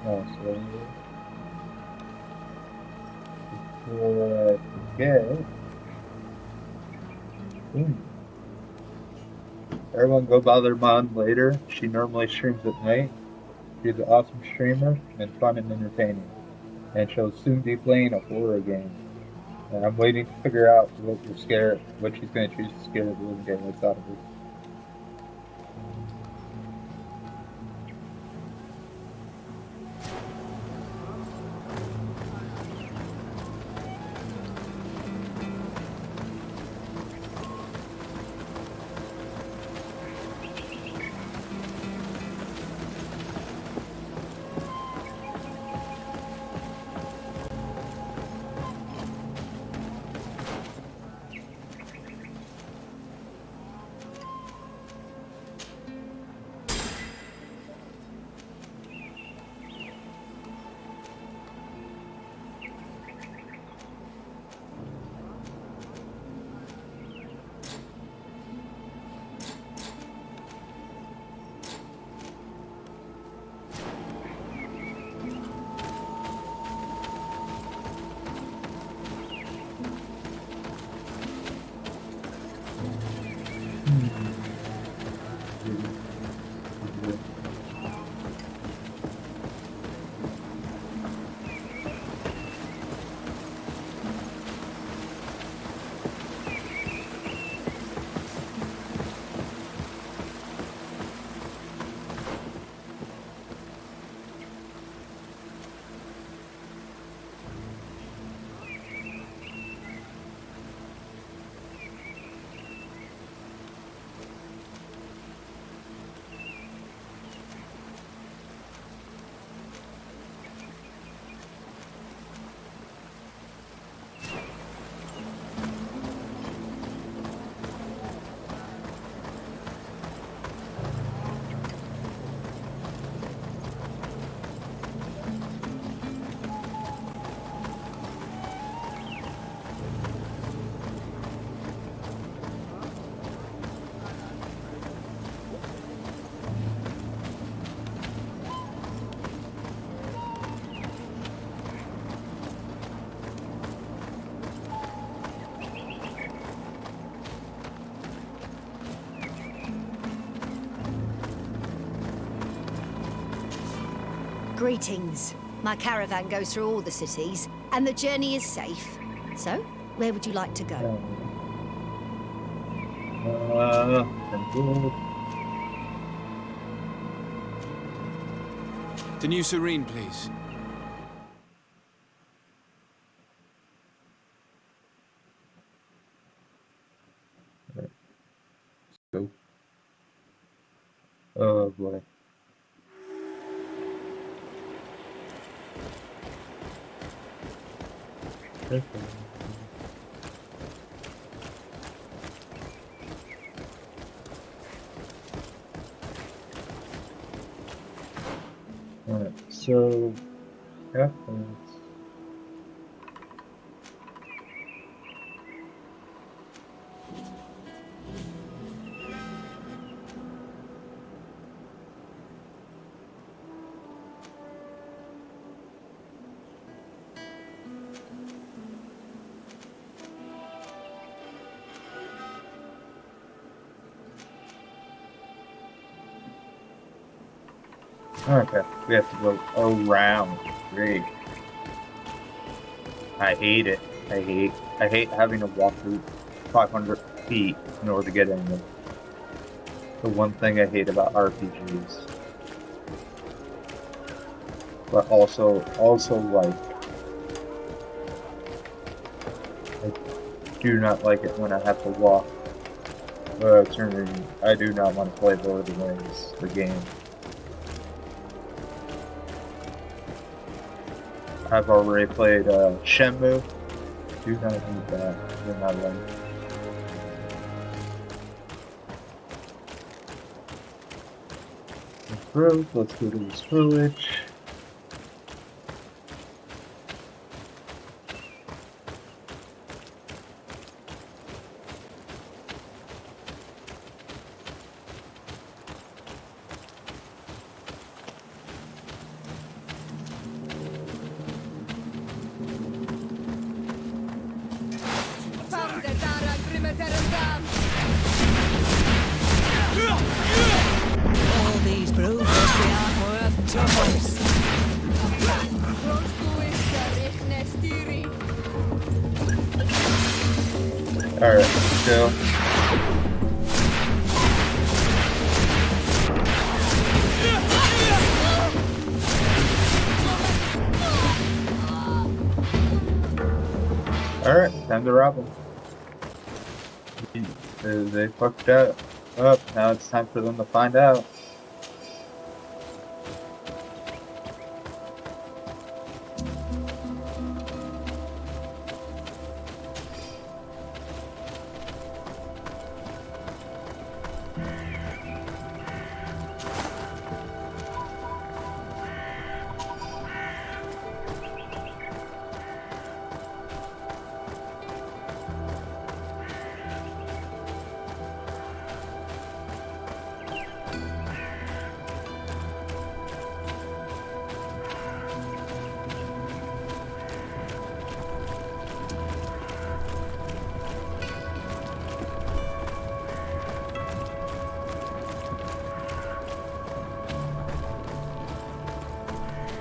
Also, before I forget, boom, everyone go bother mom later. She normally streams at night. She's an awesome streamer and fun and entertaining. And she'll soon be playing a horror game. And I'm waiting to figure out what she's going to choose to scare the living daylights out of her. Greetings. My caravan goes through all the cities, and the journey is safe. So, where would you like to go? The New Serene, please. Go. Oh boy. Alright, so yeah, okay, we have to go around. Great. I hate it. I hate having to walk through 500 feet in order to get in there. The one thing I hate about RPGs. But also like, I do not like it when I have to walk. I do not want to play Borderlands, the game. I've already played Shenmue. Do not need that in my life. Let's go to this village. Alright, let's go. Alright, time to rob them. They fucked up. Now it's time for them to find out.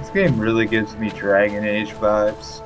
This game really gives me Dragon Age vibes.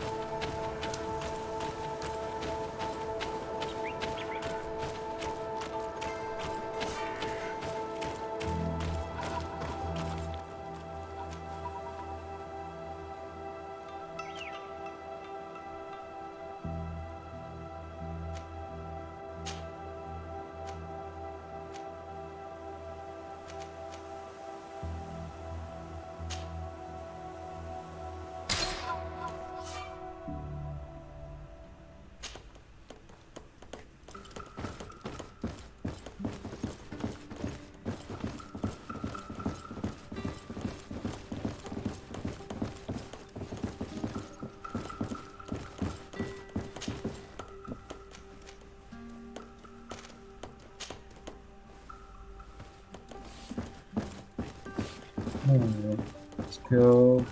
Let's go.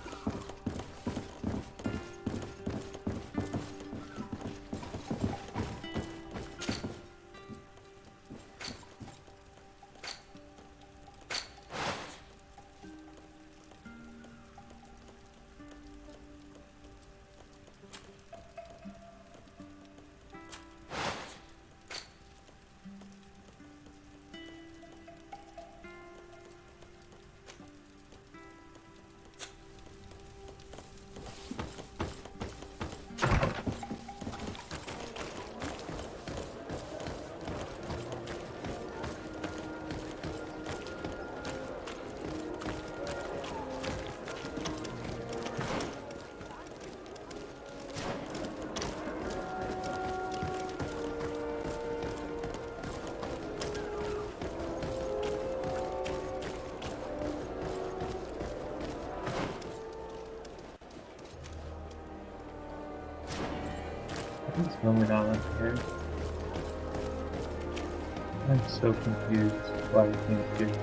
What's going on here? I'm so confused why I can't do it.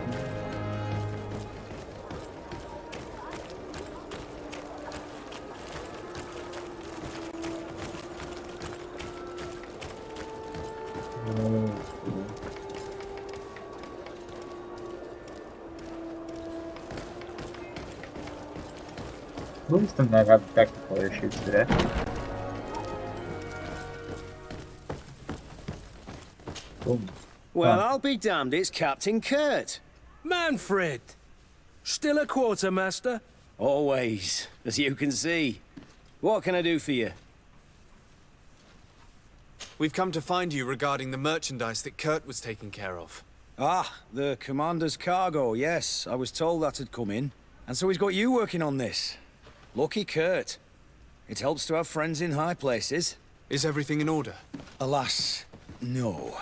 At least I'm not having technical issues today. Boom. Well, I'll be damned, it's Captain Kurt. Manfred! Still a quartermaster? Always, as you can see. What can I do for you? We've come to find you regarding the merchandise that Kurt was taking care of. Ah, the commander's cargo, yes. I was told that had come in. And so he's got you working on this. Lucky Kurt. It helps to have friends in high places. Is everything in order? Alas, no.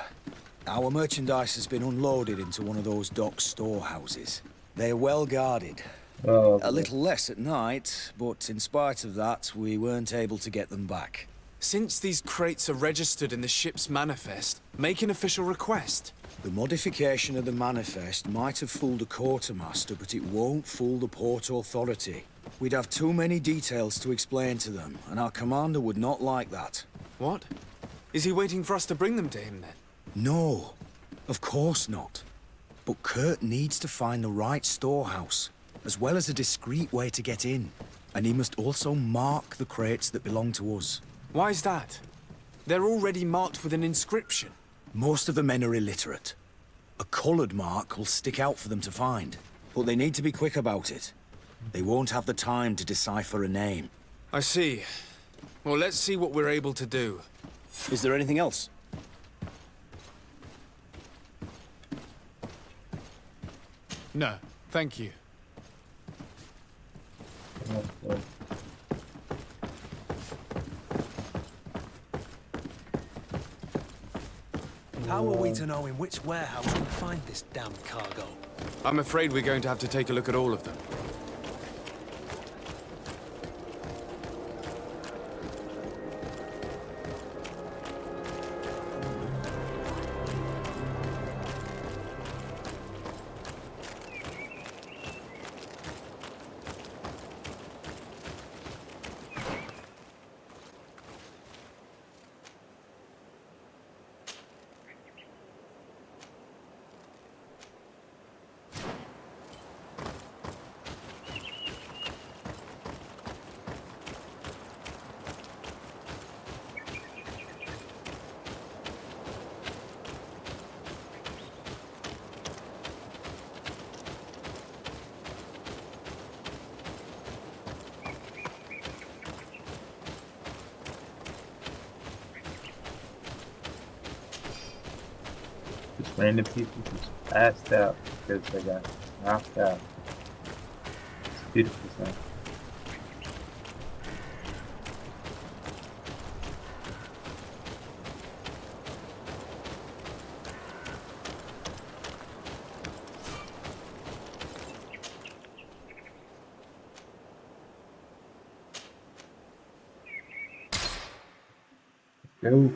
Our merchandise has been unloaded into one of those dock storehouses. They're well guarded. A little less at night, but in spite of that, we weren't able to get them back. Since these crates are registered in the ship's manifest, make an official request. The modification of the manifest might have fooled a quartermaster, but it won't fool the Port Authority. We'd have too many details to explain to them, and our commander would not like that. What? Is he waiting for us to bring them to him, then? No, of course not. But Kurt needs to find the right storehouse, as well as a discreet way to get in. And he must also mark the crates that belong to us. Why's that? They're already marked with an inscription. Most of the men are illiterate. A coloured mark will stick out for them to find. But they need to be quick about it. They won't have the time to decipher a name. I see. Well, let's see what we're able to do. Is there anything else? No, thank you. How are we to know in which warehouse we'll find this damn cargo? I'm afraid we're going to have to take a look at all of them. Just random people just passed out because they got knocked out. It's a beautiful thing. Go.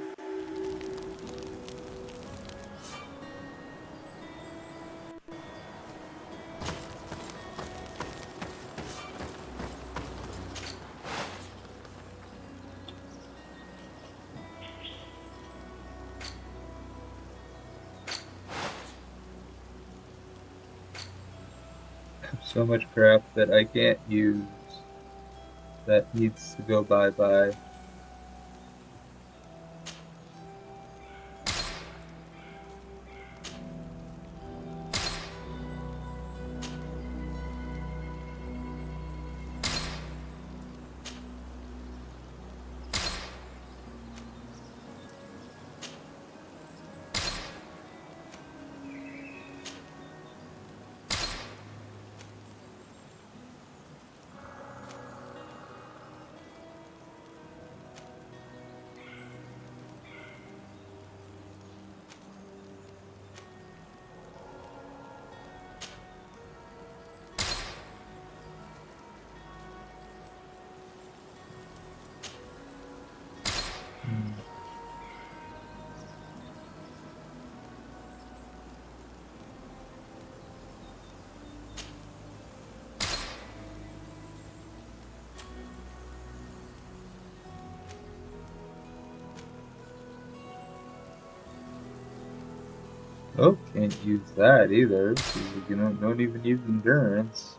So much crap that I can't use that needs to go bye-bye. Oh, can't use that either, because you don't even use endurance.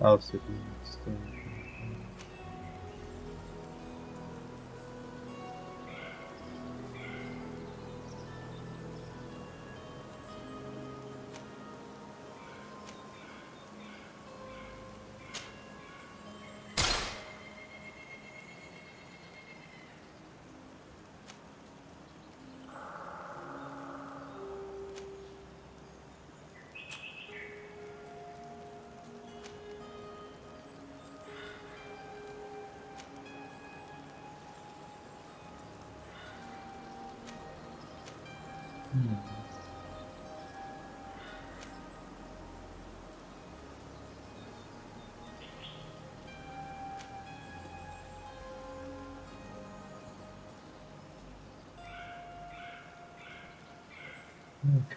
Also,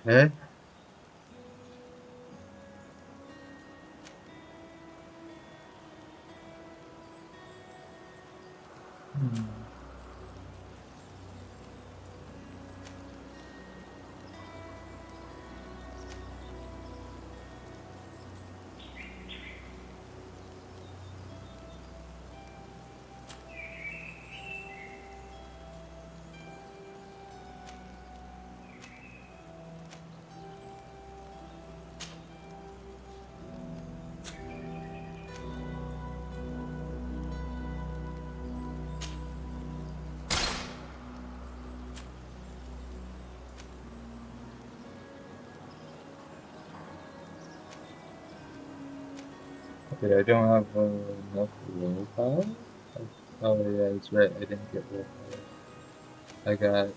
okay. Okay, I don't have enough willpower. Oh yeah, that's right. I didn't get willpower. I got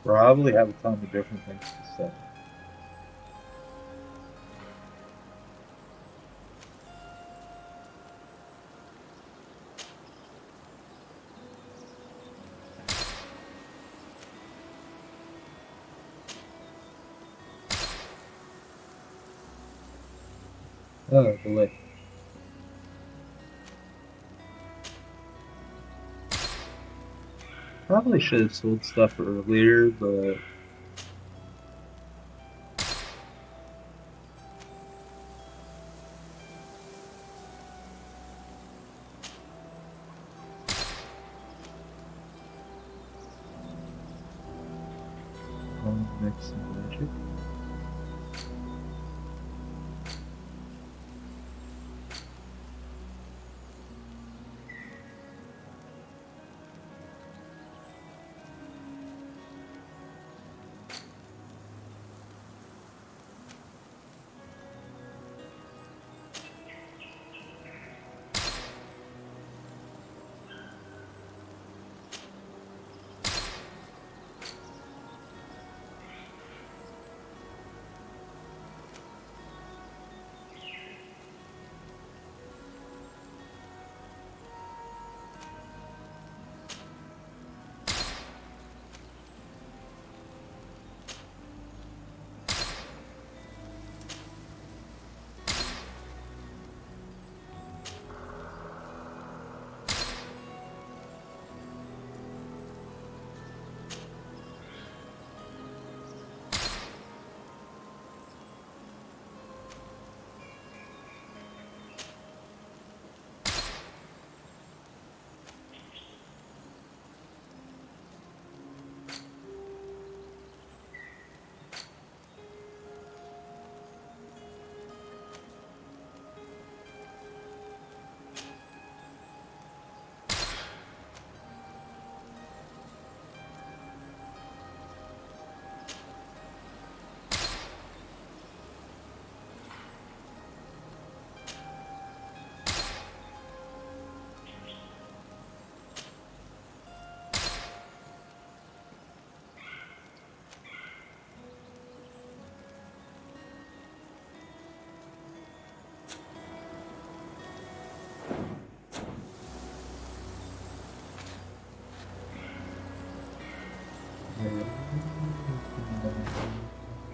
probably have a ton of different things to say. Oh boy. Probably should have sold stuff earlier, but mix some magic.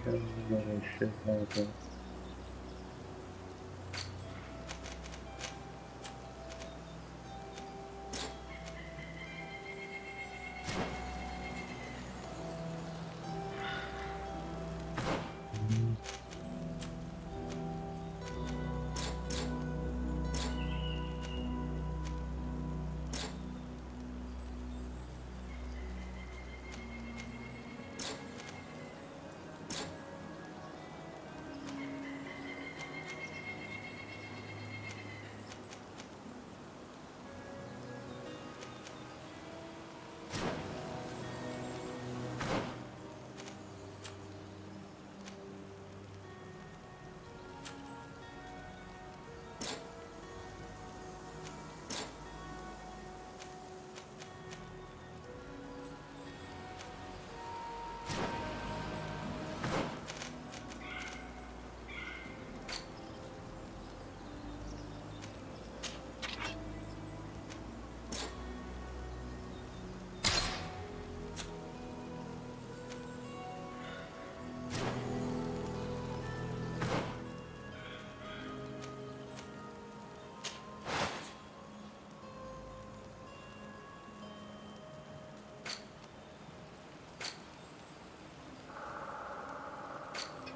I should have it.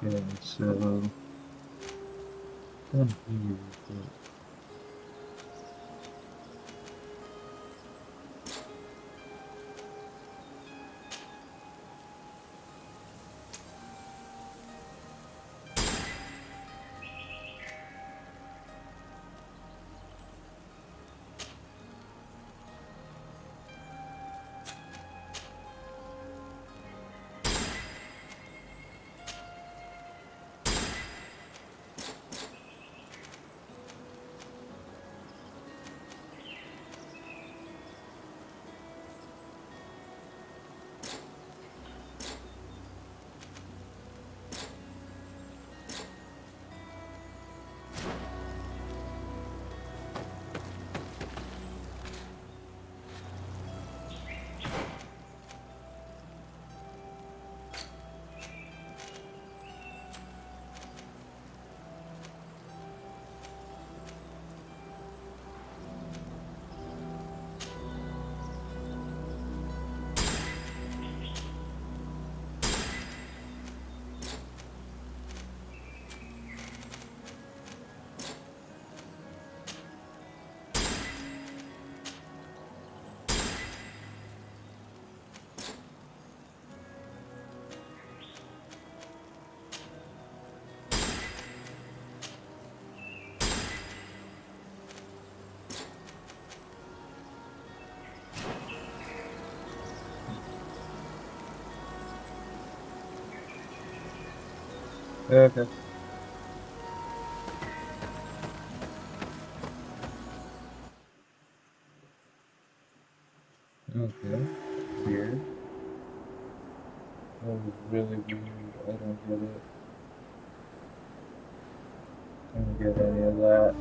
Okay, so down here, okay. Okay. Weird. That was really weird. I don't get it. I don't get any of that.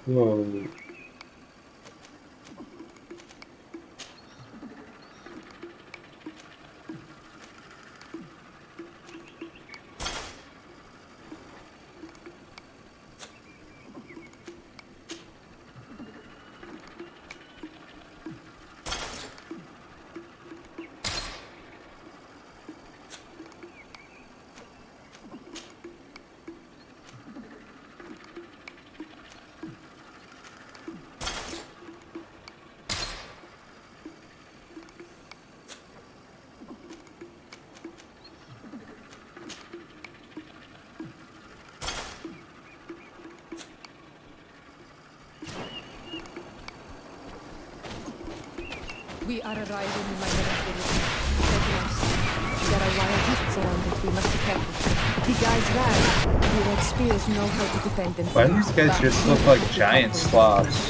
Whoa. We are arriving in my village. There are wild beasts around it. We must be careful. The guys ran. The red spears know how to defend themselves. Why do these guys just look like giant sloths?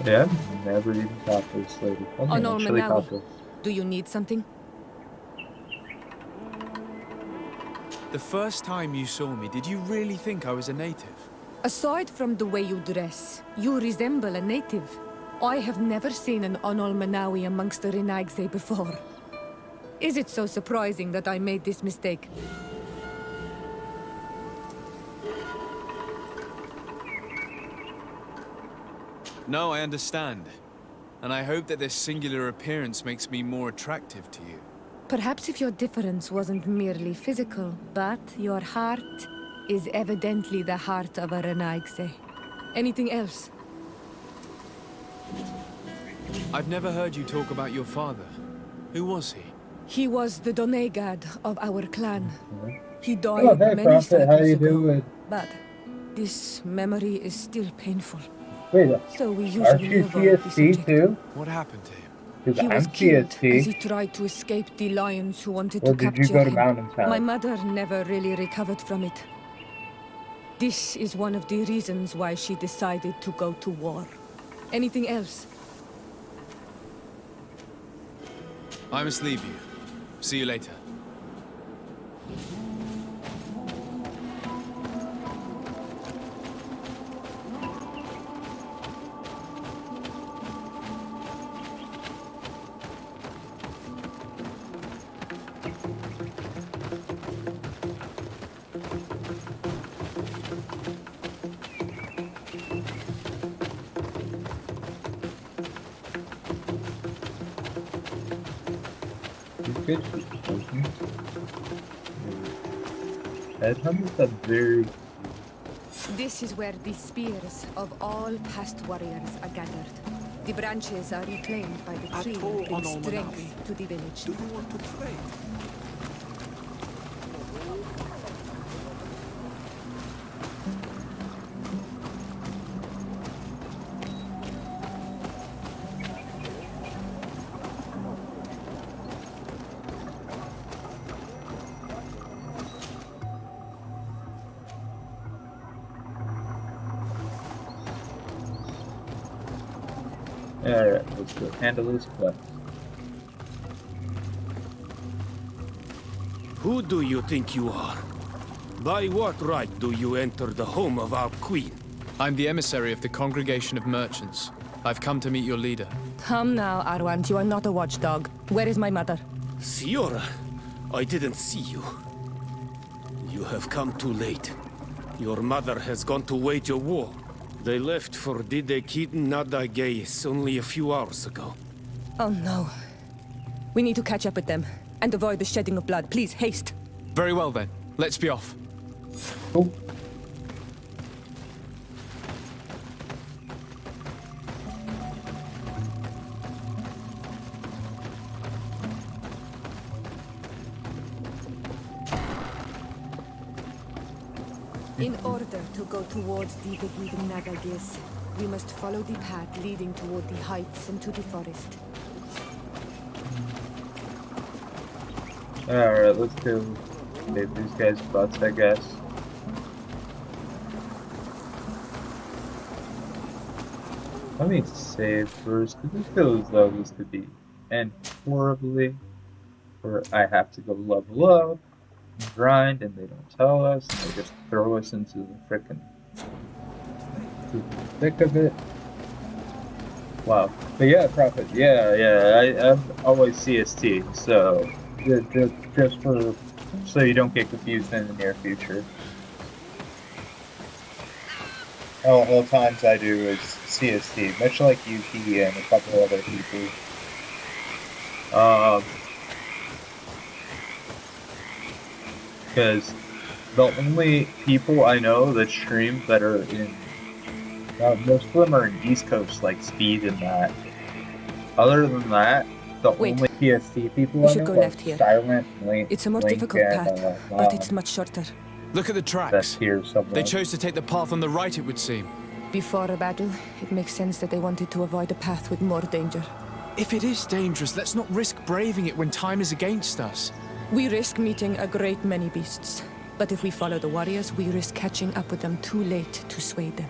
Yeah, I've never even caught this lady. Okay, Onol actually Manawi, caught this. do you need something? The first time you saw me, did you really think I was a native? Aside from the way you dress, you resemble a native. I have never seen an Onol Manawi amongst the Renaigse before. Is it so surprising that I made this mistake? No, I understand. And I hope that this singular appearance makes me more attractive to you. Perhaps if your difference wasn't merely physical, but your heart is evidently the heart of a Renaigse. Anything else? I've never heard you talk about your father. Who was he? He was the Donegad of our clan. He Oh, died hey, many Prophet, how cycles you ago. doing? But this memory is still painful. Wait, So we aren't usually you avoid the CST subject. too? What happened to him? Because He was I'm killed as he CST. tried to escape the lions who wanted Or to did you capture go to him. Mountain My Town? mother never really recovered from it. This is one of the reasons why she decided to go to war. Anything else? I must leave you. See you later. Good. Headhunters are very... This is where the spears of all past warriors are gathered. The branches are reclaimed by the tree and bring strength to the village. Do you want to trade? Alright, let's go handle this quest. Who do you think you are? By what right do you enter the home of our queen? I'm the emissary of the Congregation of Merchants. I've come to meet your leader. Come now, Arwant, you are not a watchdog. Where is my mother? Siora, I didn't see you. You have come too late. Your mother has gone to wage a war. They left for Didekid Nadageis only a few hours ago. Oh no. We need to catch up with them and avoid the shedding of blood. Please, haste. Very well then. Let's be off. Oh. In order to go towards the Begiden Nagagis, we must follow the path leading toward the heights and to the forest. Alright, let's go save these guys' butts, I guess. Let me save first, because it feels as though this could be end horribly. Or I have to go level up, and grind, and they don't tell us, and they just throw us into the frickin' thick of it. Wow. But yeah, Prophet, I'm always CST, so just for so you don't get confused in the near future. All times I do is CST, much like UP and a couple other people. Because the only people I know that stream that are in, most of them are in East Coast, like Speed and that. Other than that, the only PST people I know are Silent, Link, It's a more Link, difficult and, path, but it's much shorter. Look at the tracks. That's here somewhere. They chose to take the path on the right, it would seem. Before a battle, it makes sense that they wanted to avoid a path with more danger. If it is dangerous, let's not risk braving it when time is against us. We risk meeting a great many beasts. But if we follow the warriors, we risk catching up with them too late to sway them.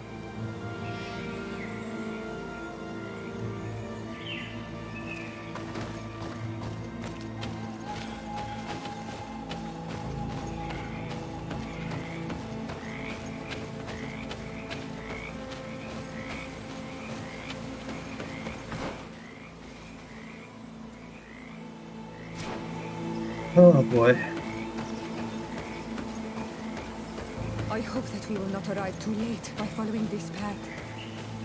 Oh boy. I hope that we will not arrive too late by following this path.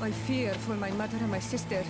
I fear for my mother and my sister.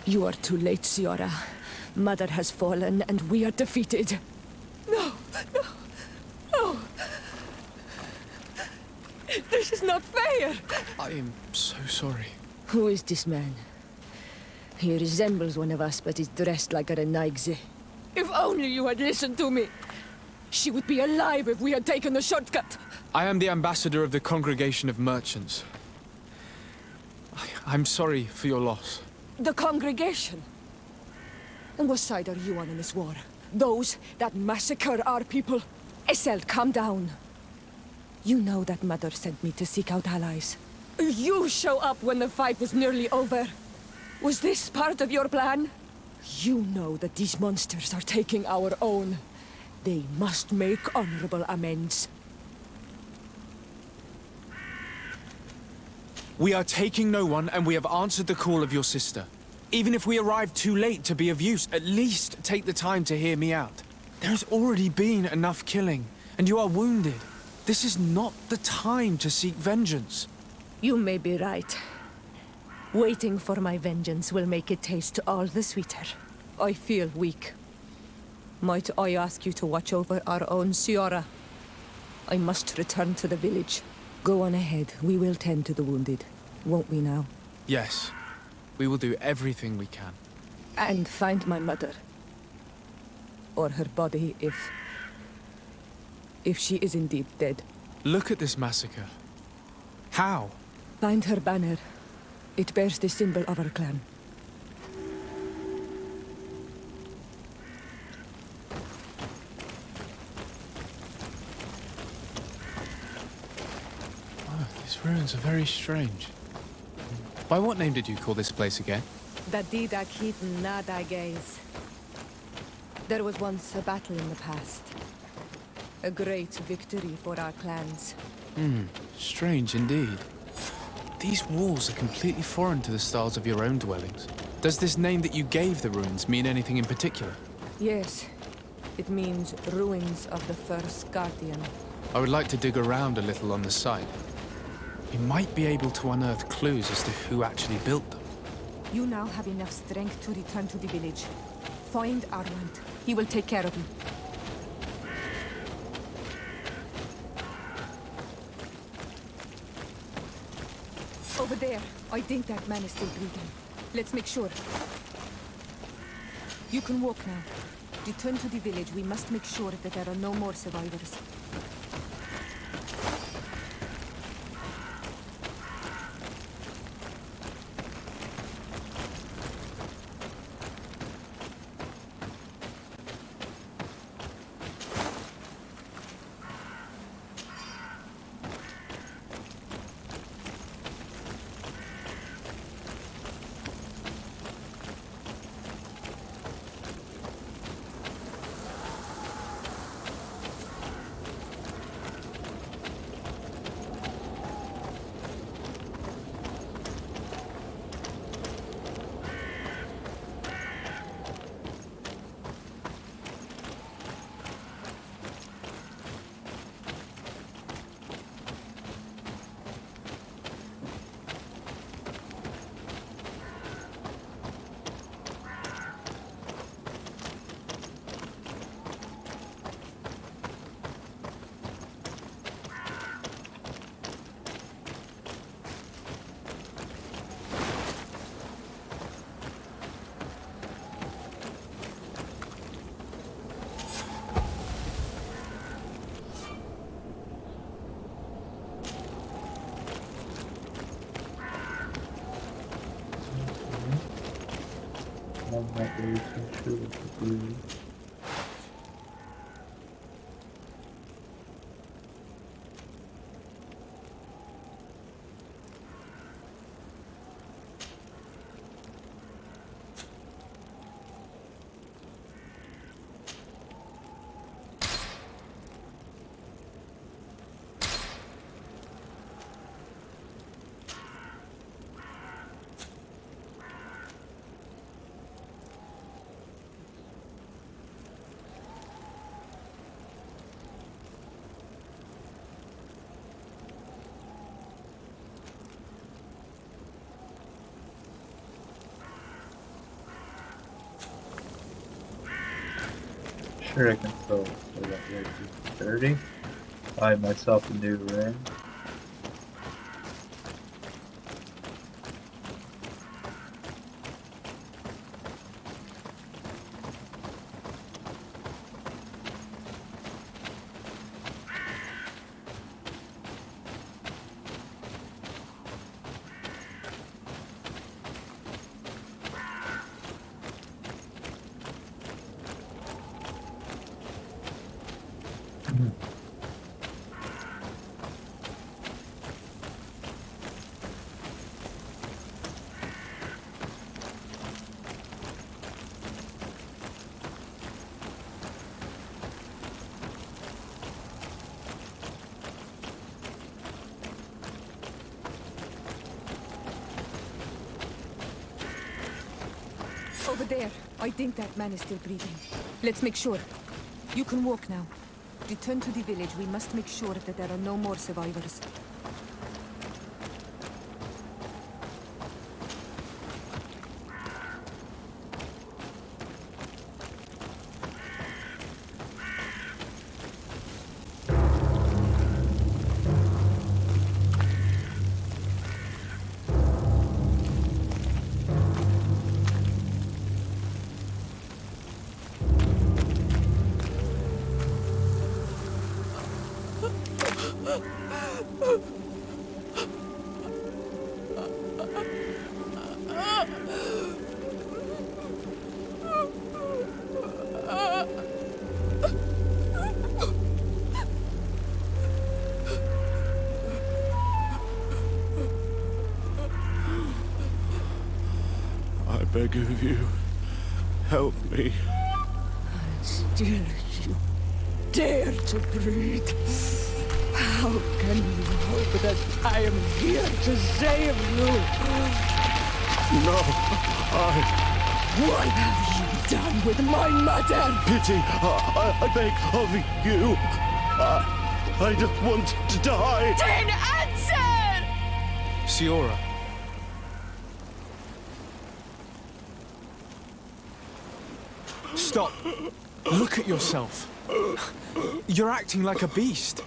You are too late, Ciara. Mother has fallen, and we are defeated. No, no, no. This is not fair. I am so sorry. Who is this man? He resembles one of us, but is dressed like a Renaigze. If only you had listened to me. She would be alive if we had taken the shortcut. I am the ambassador of the Congregation of Merchants. I'm sorry for your loss. The congregation? And what side are you on in this war? Those that massacre our people? Essel, calm down. You know that Mother sent me to seek out allies. You show up when the fight was nearly over. Was this part of your plan? You know that these monsters are taking our own. They must make honorable amends. We are taking no one, and we have answered the call of your sister. Even if we arrive too late to be of use, at least take the time to hear me out. There has already been enough killing, and you are wounded. This is not the time to seek vengeance. You may be right. Waiting for my vengeance will make it taste all the sweeter. I feel weak. Might I ask you to watch over our own Ciara? I must return to the village. Go on ahead. We will tend to the wounded. Won't we now? Yes. We will do everything we can. And find my mother. Or her body, if she is indeed dead. Look at this massacre. How? Find her banner. It bears the symbol of our clan. These ruins are very strange. By what name did you call this place again? Dadida Keaton Nada Gaze. There was once a battle in the past. A great victory for our clans. Strange indeed. These walls are completely foreign to the styles of your own dwellings. Does this name that you gave the ruins mean anything in particular? Yes. It means ruins of the first Guardian. I would like to dig around a little on the site. We might be able to unearth clues as to who actually built them. You now have enough strength to return to the village. Find Armand. He will take care of you. Over there. I think that man is still breathing. Let's make sure. You can walk now. Return to the village. We must make sure that there are no more survivors. I'm not really too sure what to do. Sure, I can fill so that way to 30. Buy myself a new ring. Over there. I think that man is still breathing. Let's make sure. You can walk now. Return to the village. We must make sure that there are no more survivors. I beg of you, help me. Still you dare to breathe. How can you hope that I am here to save you? No, What have you done with my mother? Pity, I beg of you. I don't want to die. Then answer! Siora. Stop. Look at yourself. You're acting like a beast.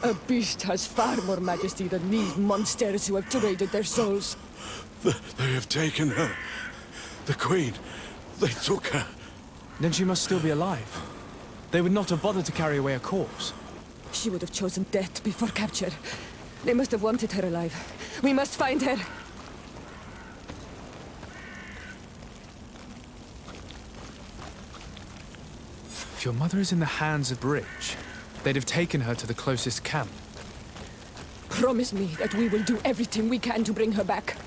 A beast has far more majesty than these monsters who have traded their souls. They have taken her. The Queen. They took her. Then she must still be alive. They would not have bothered to carry away a corpse. She would have chosen death before capture. They must have wanted her alive. We must find her. If your mother is in the hands of Bridge, they'd have taken her to the closest camp. Promise me that we will do everything we can to bring her back.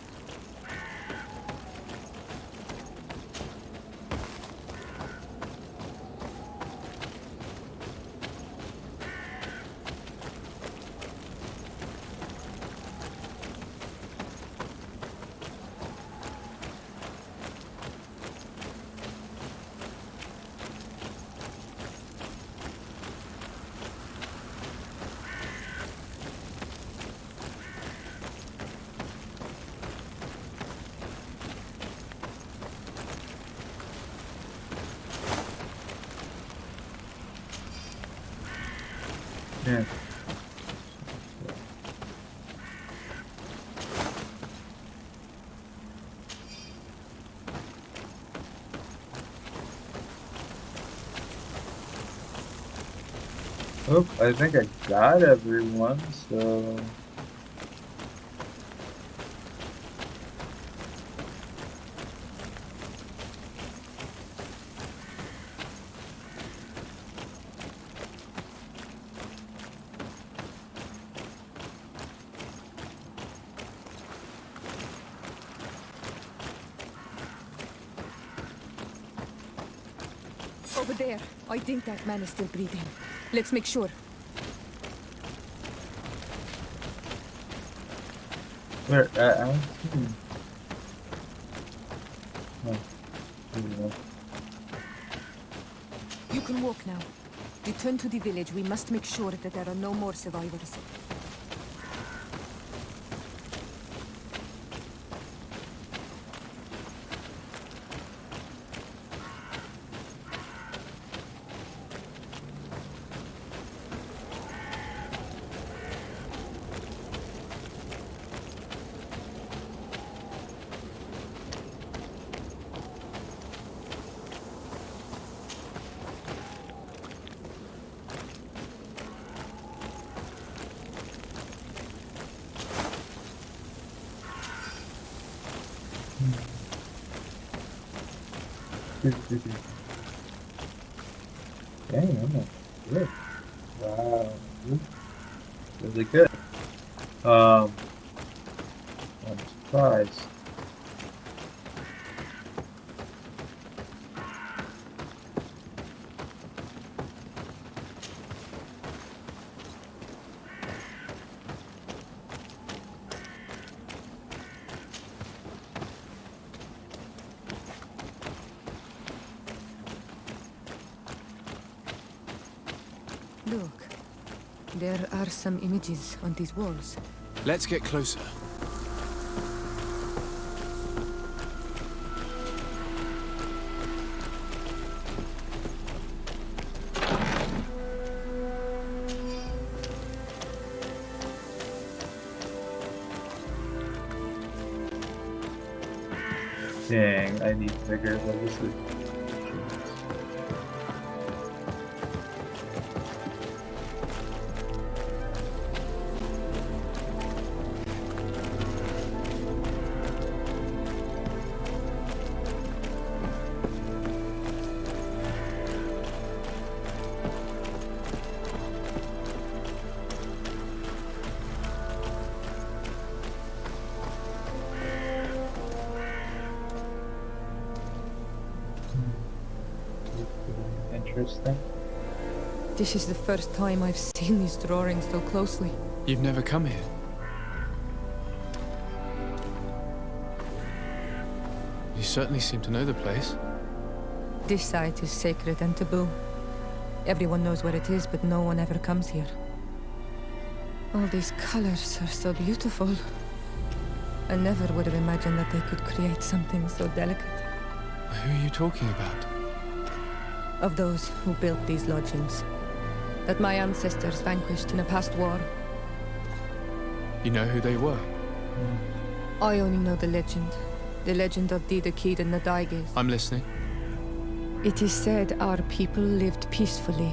Yeah. Oh, I think I got everyone, so... Over there. I think that man is still breathing. Let's make sure. Where? I don't see him. Oh, there we go. You can walk now. Return to the village. We must make sure that there are no more survivors. Dang, I'm not good. Wow, really good. I'm surprised. Look. There are some images on these walls. Let's get closer. Dang, I need bigger legacy. interesting. This is the first time I've seen these drawings so closely. You've never come here? You certainly seem to know the place. This site is sacred and taboo. Everyone knows where it is, but no one ever comes here. All these colors are so beautiful. I never would have imagined that they could create something so delicate. Who are you talking about? Of those who built these lodgings. That my ancestors vanquished in a past war. You know who they were? I only know the legend. The legend of Dida Kid and the Daiges. I'm listening. It is said our people lived peacefully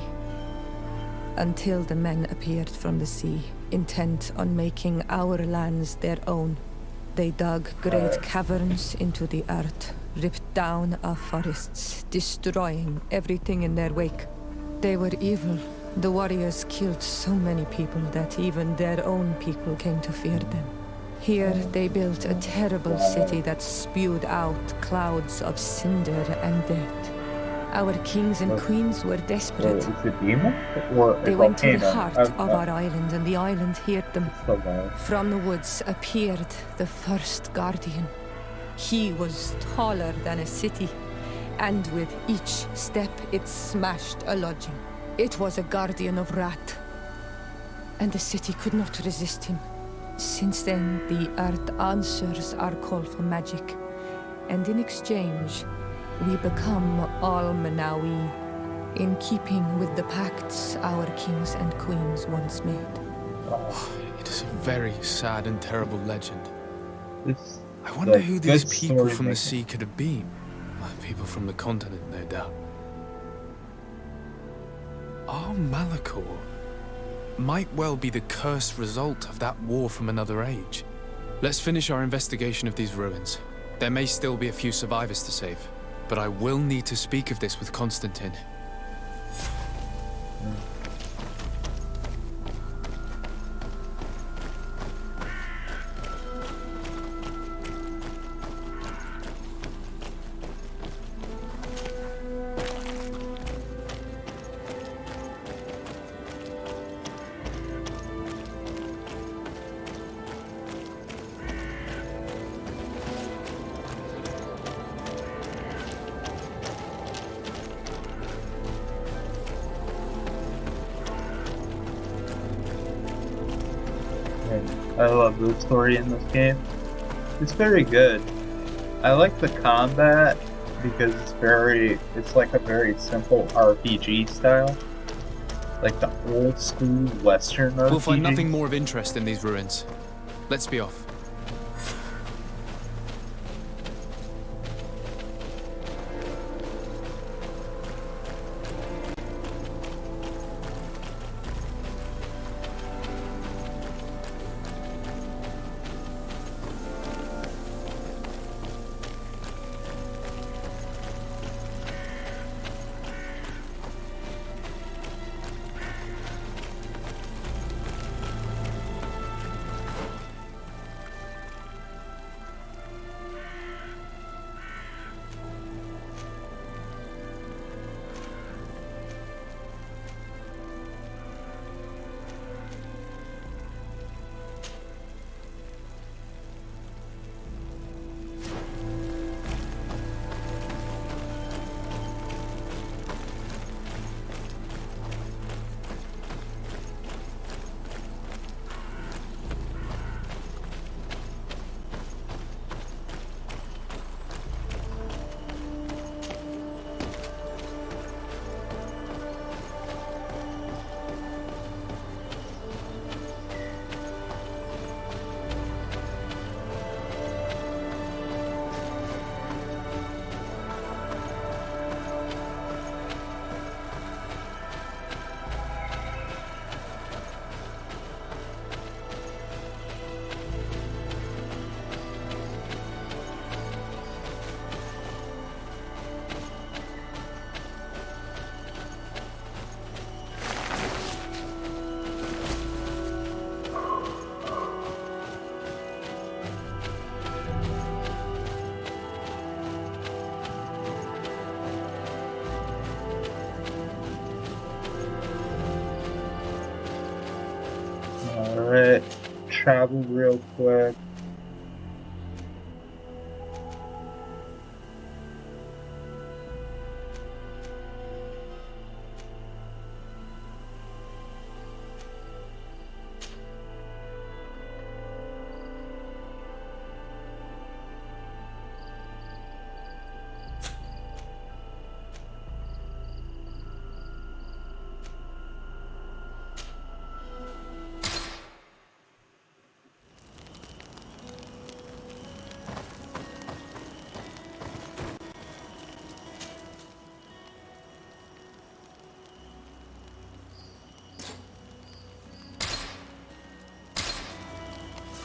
until the men appeared from the sea, intent on making our lands their own. They dug great caverns into the earth, ripped down our forests, destroying everything in their wake. They were evil. The warriors killed so many people that even their own people came to fear them. Here they built a terrible city that spewed out clouds of cinder and dirt. Our kings and queens were desperate. Is it demon? Or They went to the heart volcano? of our island, and the island heard them. So bad. From the woods appeared the first guardian. He was taller than a city, and with each step it smashed a lodging. It was a guardian of Rat, and the city could not resist him. Since then, the earth answers our call for magic, and in exchange, we become all Manawi, in keeping with the pacts our kings and queens once made. It is a very sad and terrible legend. It's I wonder the who these good people story from the making. sea could have been. People from the continent, no doubt. Our Malachor might well be the cursed result of that war from another age. Let's finish our investigation of these ruins. There may still be a few survivors to save, but I will need to speak of this with Constantine. I love the story in this game. It's very good. I like the combat because it's like a very simple RPG style. Like the old school Western RPG. We'll find nothing more of interest in these ruins. Let's be off. Alright, travel real quick.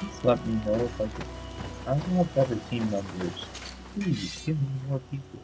Just let me know if I want better team members. Please, give me more people.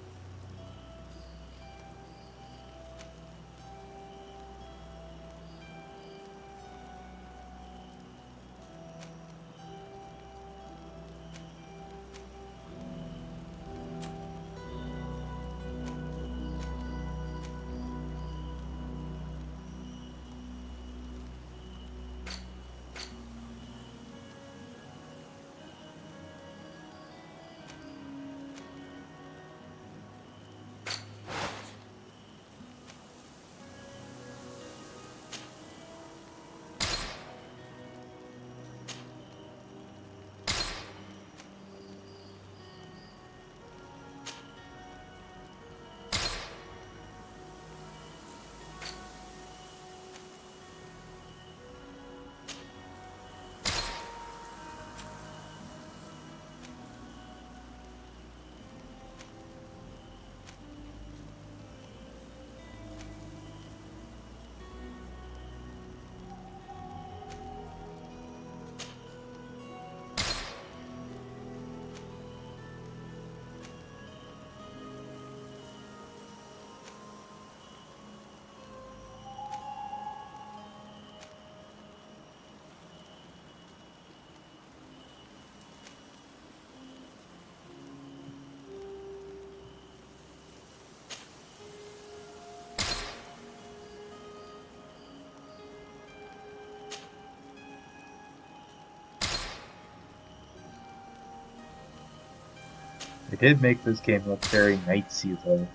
They did make this game look very knightsy though.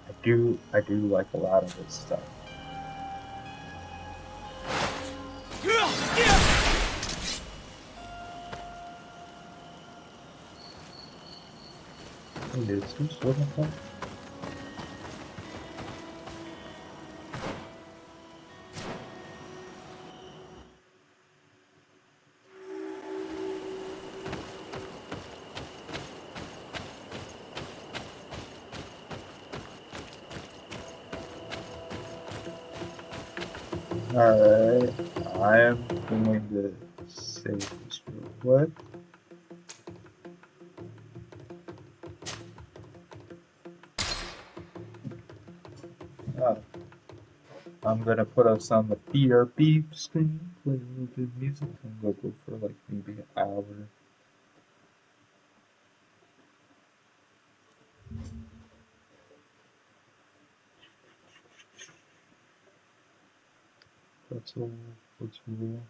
I do like a lot of this stuff. Hey, dude, some sort of thing? Alright, I am going to save this real quick. I'm gonna put us on the BRB screen, play a little bit of music, and we'll go for like maybe an hour. That's all. Let's roll.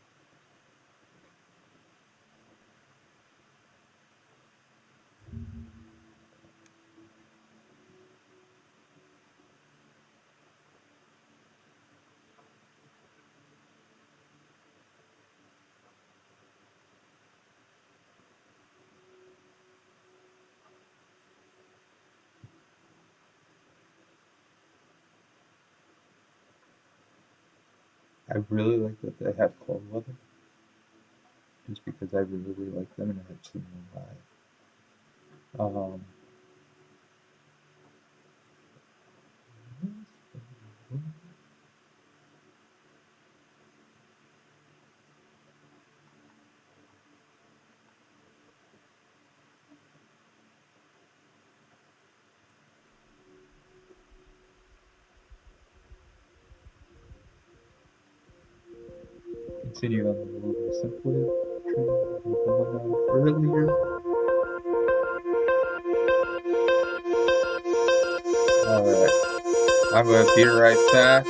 I really like that they have cold weather, just because I really like them and I have seen them live. Continue on the road simply. Earlier. Alright. I'm gonna be right back.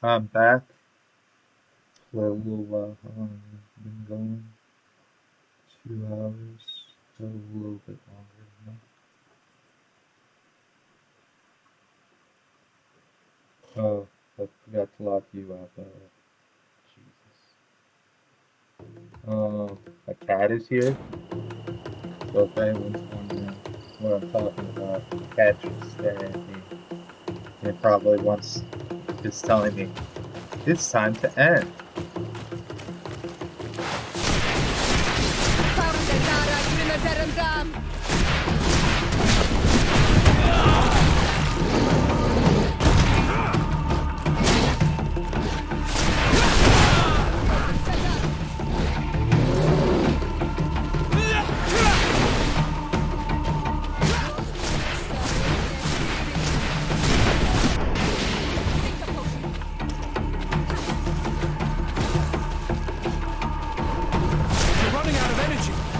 I'm back. For a little while. How long have I been going? 2 hours. A little bit longer than that. Oh, I forgot to lock you up. Jesus. My cat is here. So if anyone's wondering what I'm talking about, the cat just staring at me. And it probably is telling me, it's time to end.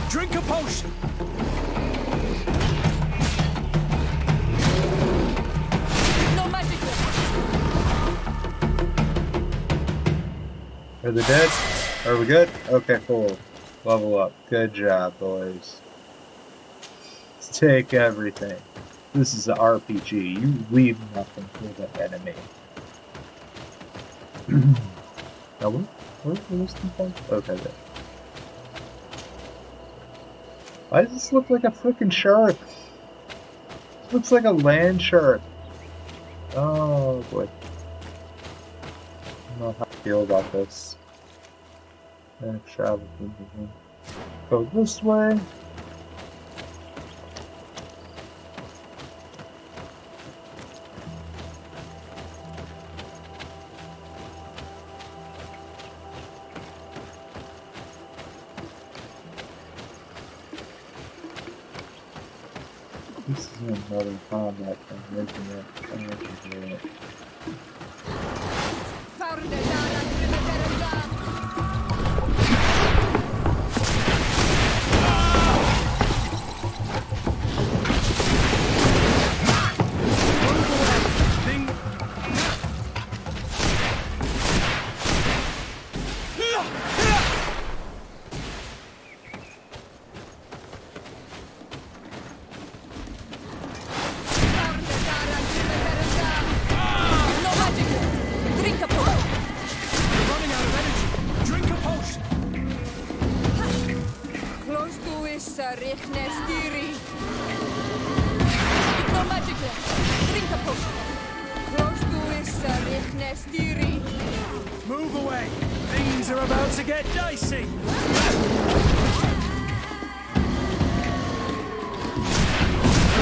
Drink a potion! No magic. Are they dead? Are we good? Okay, cool. Level up. Good job, boys. Let's take everything. This is an RPG. You leave nothing for the enemy. Now, where's the listing point? Okay, there. Why does this look like a freaking shark? This looks like a land shark. Oh boy. I don't know how I feel about this. Travel. Go this way. This is another combat thing, isn't it? I don't know if you're doing it. Move away! Things are about to get dicey! We're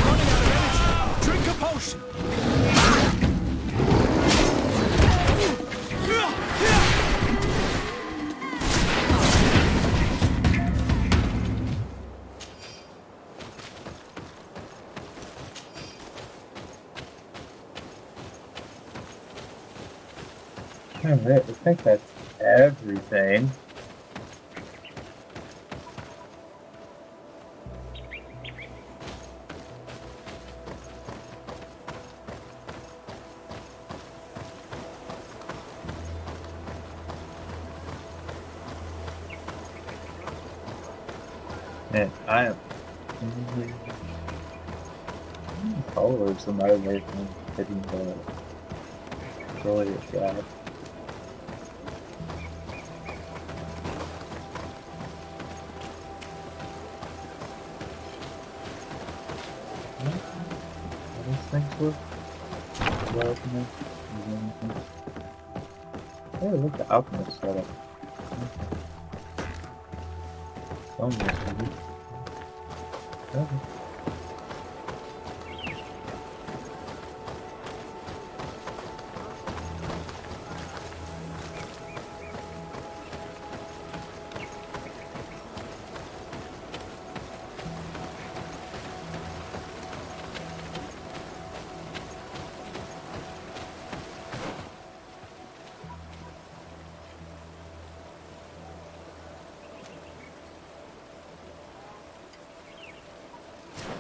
running out of energy! Drink a potion! Alright, I think that's everything. Man, I am followers of my way from hitting the Juliet guy. Things oh, look, the alchemist setup. Okay.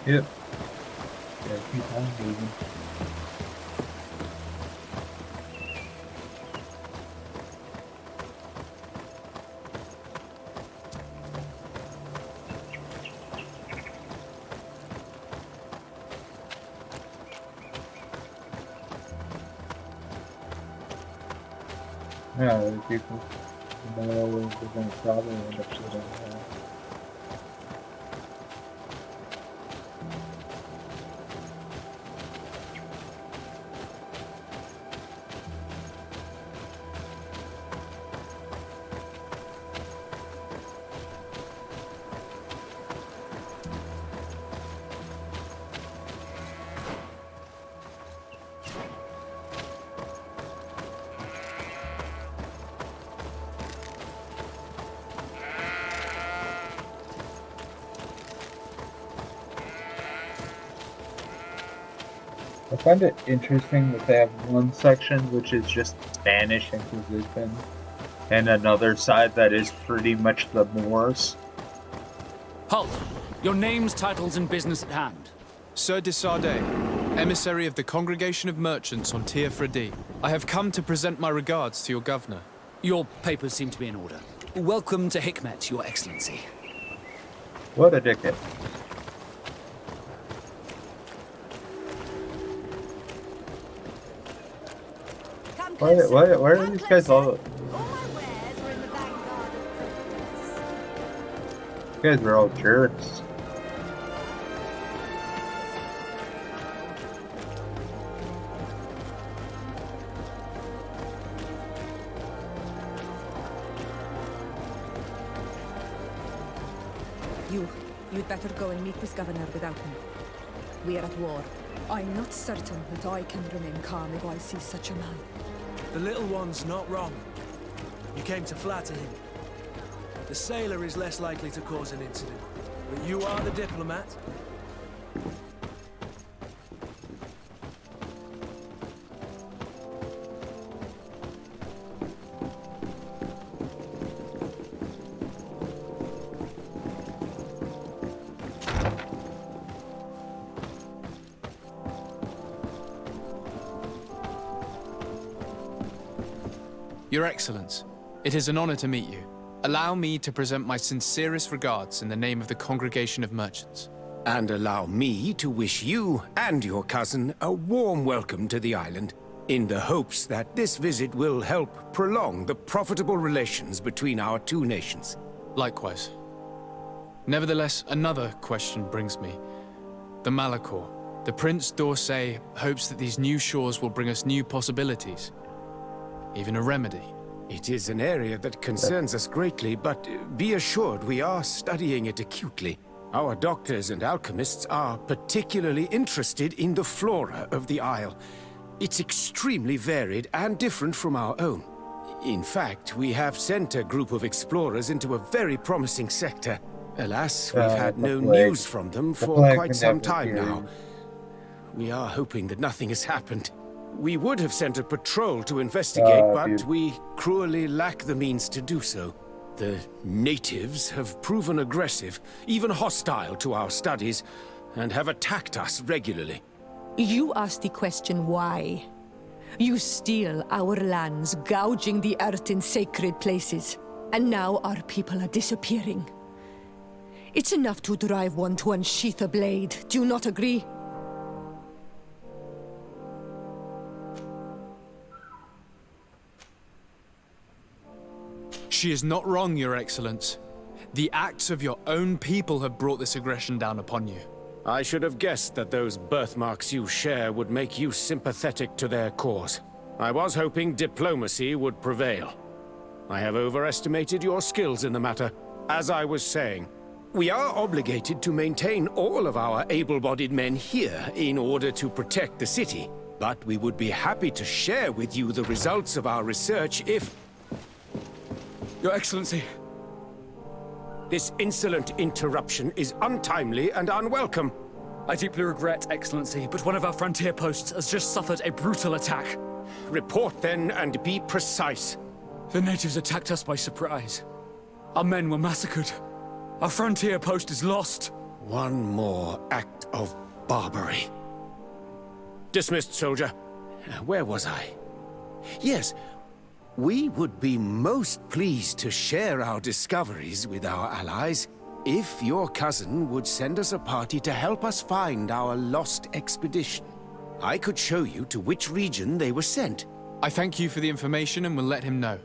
Yep. Yeah, keep on moving. Yeah, the people know we're going to probably end up shooting that. I find it interesting that they have one section which is just Spanish Inquisition, and another side that is pretty much the Moors. Halt! Your names, titles, and business at hand. Sir de Sardet, emissary of the Congregation of Merchants on Tir Fredi. I have come to present my regards to your governor. Your papers seem to be in order. Welcome to Hikmet, Your Excellency. What a dickhead. Why are these guys all... These guys are all jerks. You'd better go and meet this governor without me. We are at war. I'm not certain that I can remain calm if I see such a man. The little one's not wrong. You came to flatter him. The sailor is less likely to cause an incident. But you are the diplomat. Your Excellence, it is an honor to meet you. Allow me to present my sincerest regards in the name of the Congregation of Merchants. And allow me to wish you and your cousin a warm welcome to the island, in the hopes that this visit will help prolong the profitable relations between our two nations. Likewise. Nevertheless, another question brings me. The Malachor. The Prince d'Orsay hopes that these new shores will bring us new possibilities. Even a remedy. It is an area that concerns us greatly, but be assured we are studying it acutely. Our doctors and alchemists are particularly interested in the flora of the Isle. It's extremely varied and different from our own. In fact, we have sent a group of explorers into a very promising sector. Alas, we've had no news from them for quite some time now. We are hoping that nothing has happened. We would have sent a patrol to investigate, but we cruelly lack the means to do so. The natives have proven aggressive, even hostile to our studies, and have attacked us regularly. You asked the question why. You steal our lands, gouging the earth in sacred places. And now our people are disappearing. It's enough to drive one to unsheath a blade. Do you not agree? She is not wrong, Your Excellence. The acts of your own people have brought this aggression down upon you. I should have guessed that those birthmarks you share would make you sympathetic to their cause. I was hoping diplomacy would prevail. I have overestimated your skills in the matter. As I was saying, we are obligated to maintain all of our able-bodied men here in order to protect the city. But we would be happy to share with you the results of our research if... Your Excellency. This insolent interruption is untimely and unwelcome. I deeply regret, Excellency, but one of our frontier posts has just suffered a brutal attack. Report then, and be precise. The natives attacked us by surprise. Our men were massacred. Our frontier post is lost. One more act of barbarity. Dismissed, soldier. Where was I? Yes. We would be most pleased to share our discoveries with our allies if your cousin would send us a party to help us find our lost expedition. I could show you to which region they were sent. I thank you for the information and will let him know.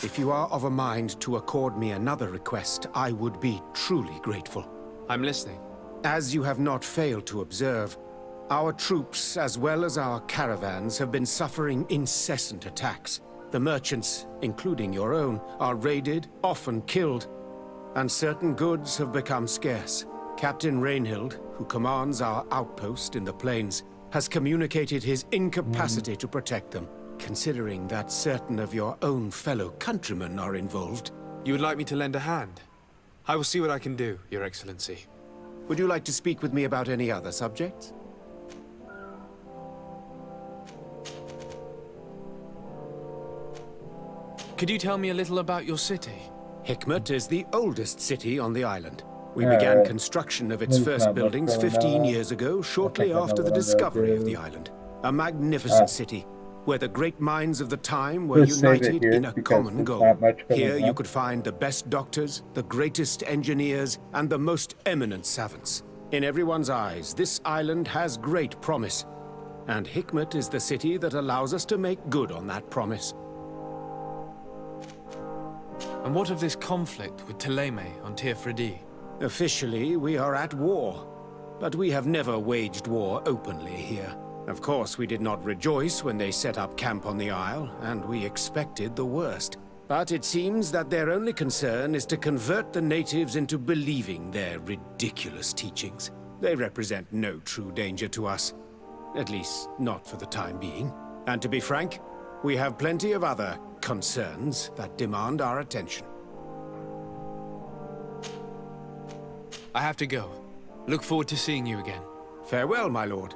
If you are of a mind to accord me another request, I would be truly grateful. I'm listening. As you have not failed to observe, our troops, as well as our caravans, have been suffering incessant attacks. The merchants, including your own, are raided, often killed, and certain goods have become scarce. Captain Rainhild, who commands our outpost in the plains, has communicated his incapacity to protect them. Considering that certain of your own fellow countrymen are involved. You would like me to lend a hand? I will see what I can do, Your Excellency. Would you like to speak with me about any other subjects? Could you tell me a little about your city? Hikmet is the oldest city on the island. We began construction of its first buildings 15 years ago, shortly after the discovery of the island. A magnificent city, where the great minds of the time were united in a common goal. Here you could find the best doctors, the greatest engineers, and the most eminent savants. In everyone's eyes, this island has great promise, and Hikmet is the city that allows us to make good on that promise. And what of this conflict with Thélème on Tir Frédie? Officially, we are at war, but we have never waged war openly here. Of course, we did not rejoice when they set up camp on the Isle, and we expected the worst. But it seems that their only concern is to convert the natives into believing their ridiculous teachings. They represent no true danger to us. At least, not for the time being. And to be frank, we have plenty of other concerns that demand our attention. I have to go. Look forward to seeing you again. Farewell, my lord.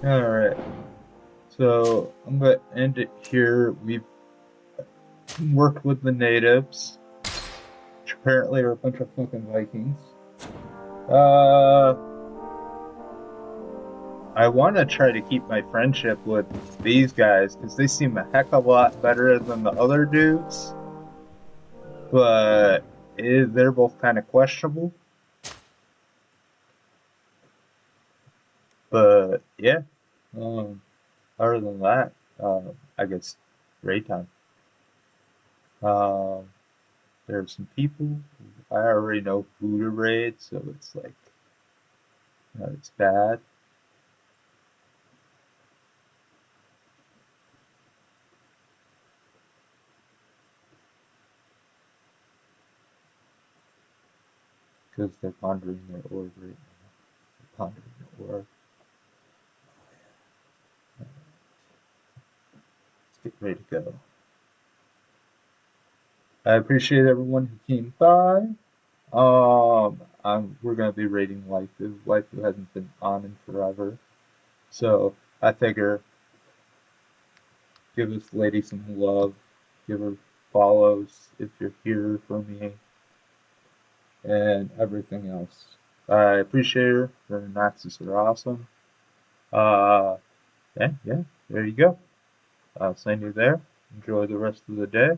Alright, so I'm going to end it here. We've worked with the natives, which apparently are a bunch of fucking Vikings. I want to try to keep my friendship with these guys, because they seem a heck of a lot better than the other dudes. But they're both kind of questionable. But yeah, other than that, I guess raid time. There's some people. I already know who to raid, so it's like, it's bad. Because they're pondering their org right now. They're pondering their org. Let's get ready to go. I appreciate everyone who came by. We're gonna be rating Waifu. Waifu hasn't been on in forever, so I figure give this lady some love, give her follows if you're here for me, and everything else. I appreciate her. Her Naxxus are awesome. Yeah, there you go. I'll send you there. Enjoy the rest of the day.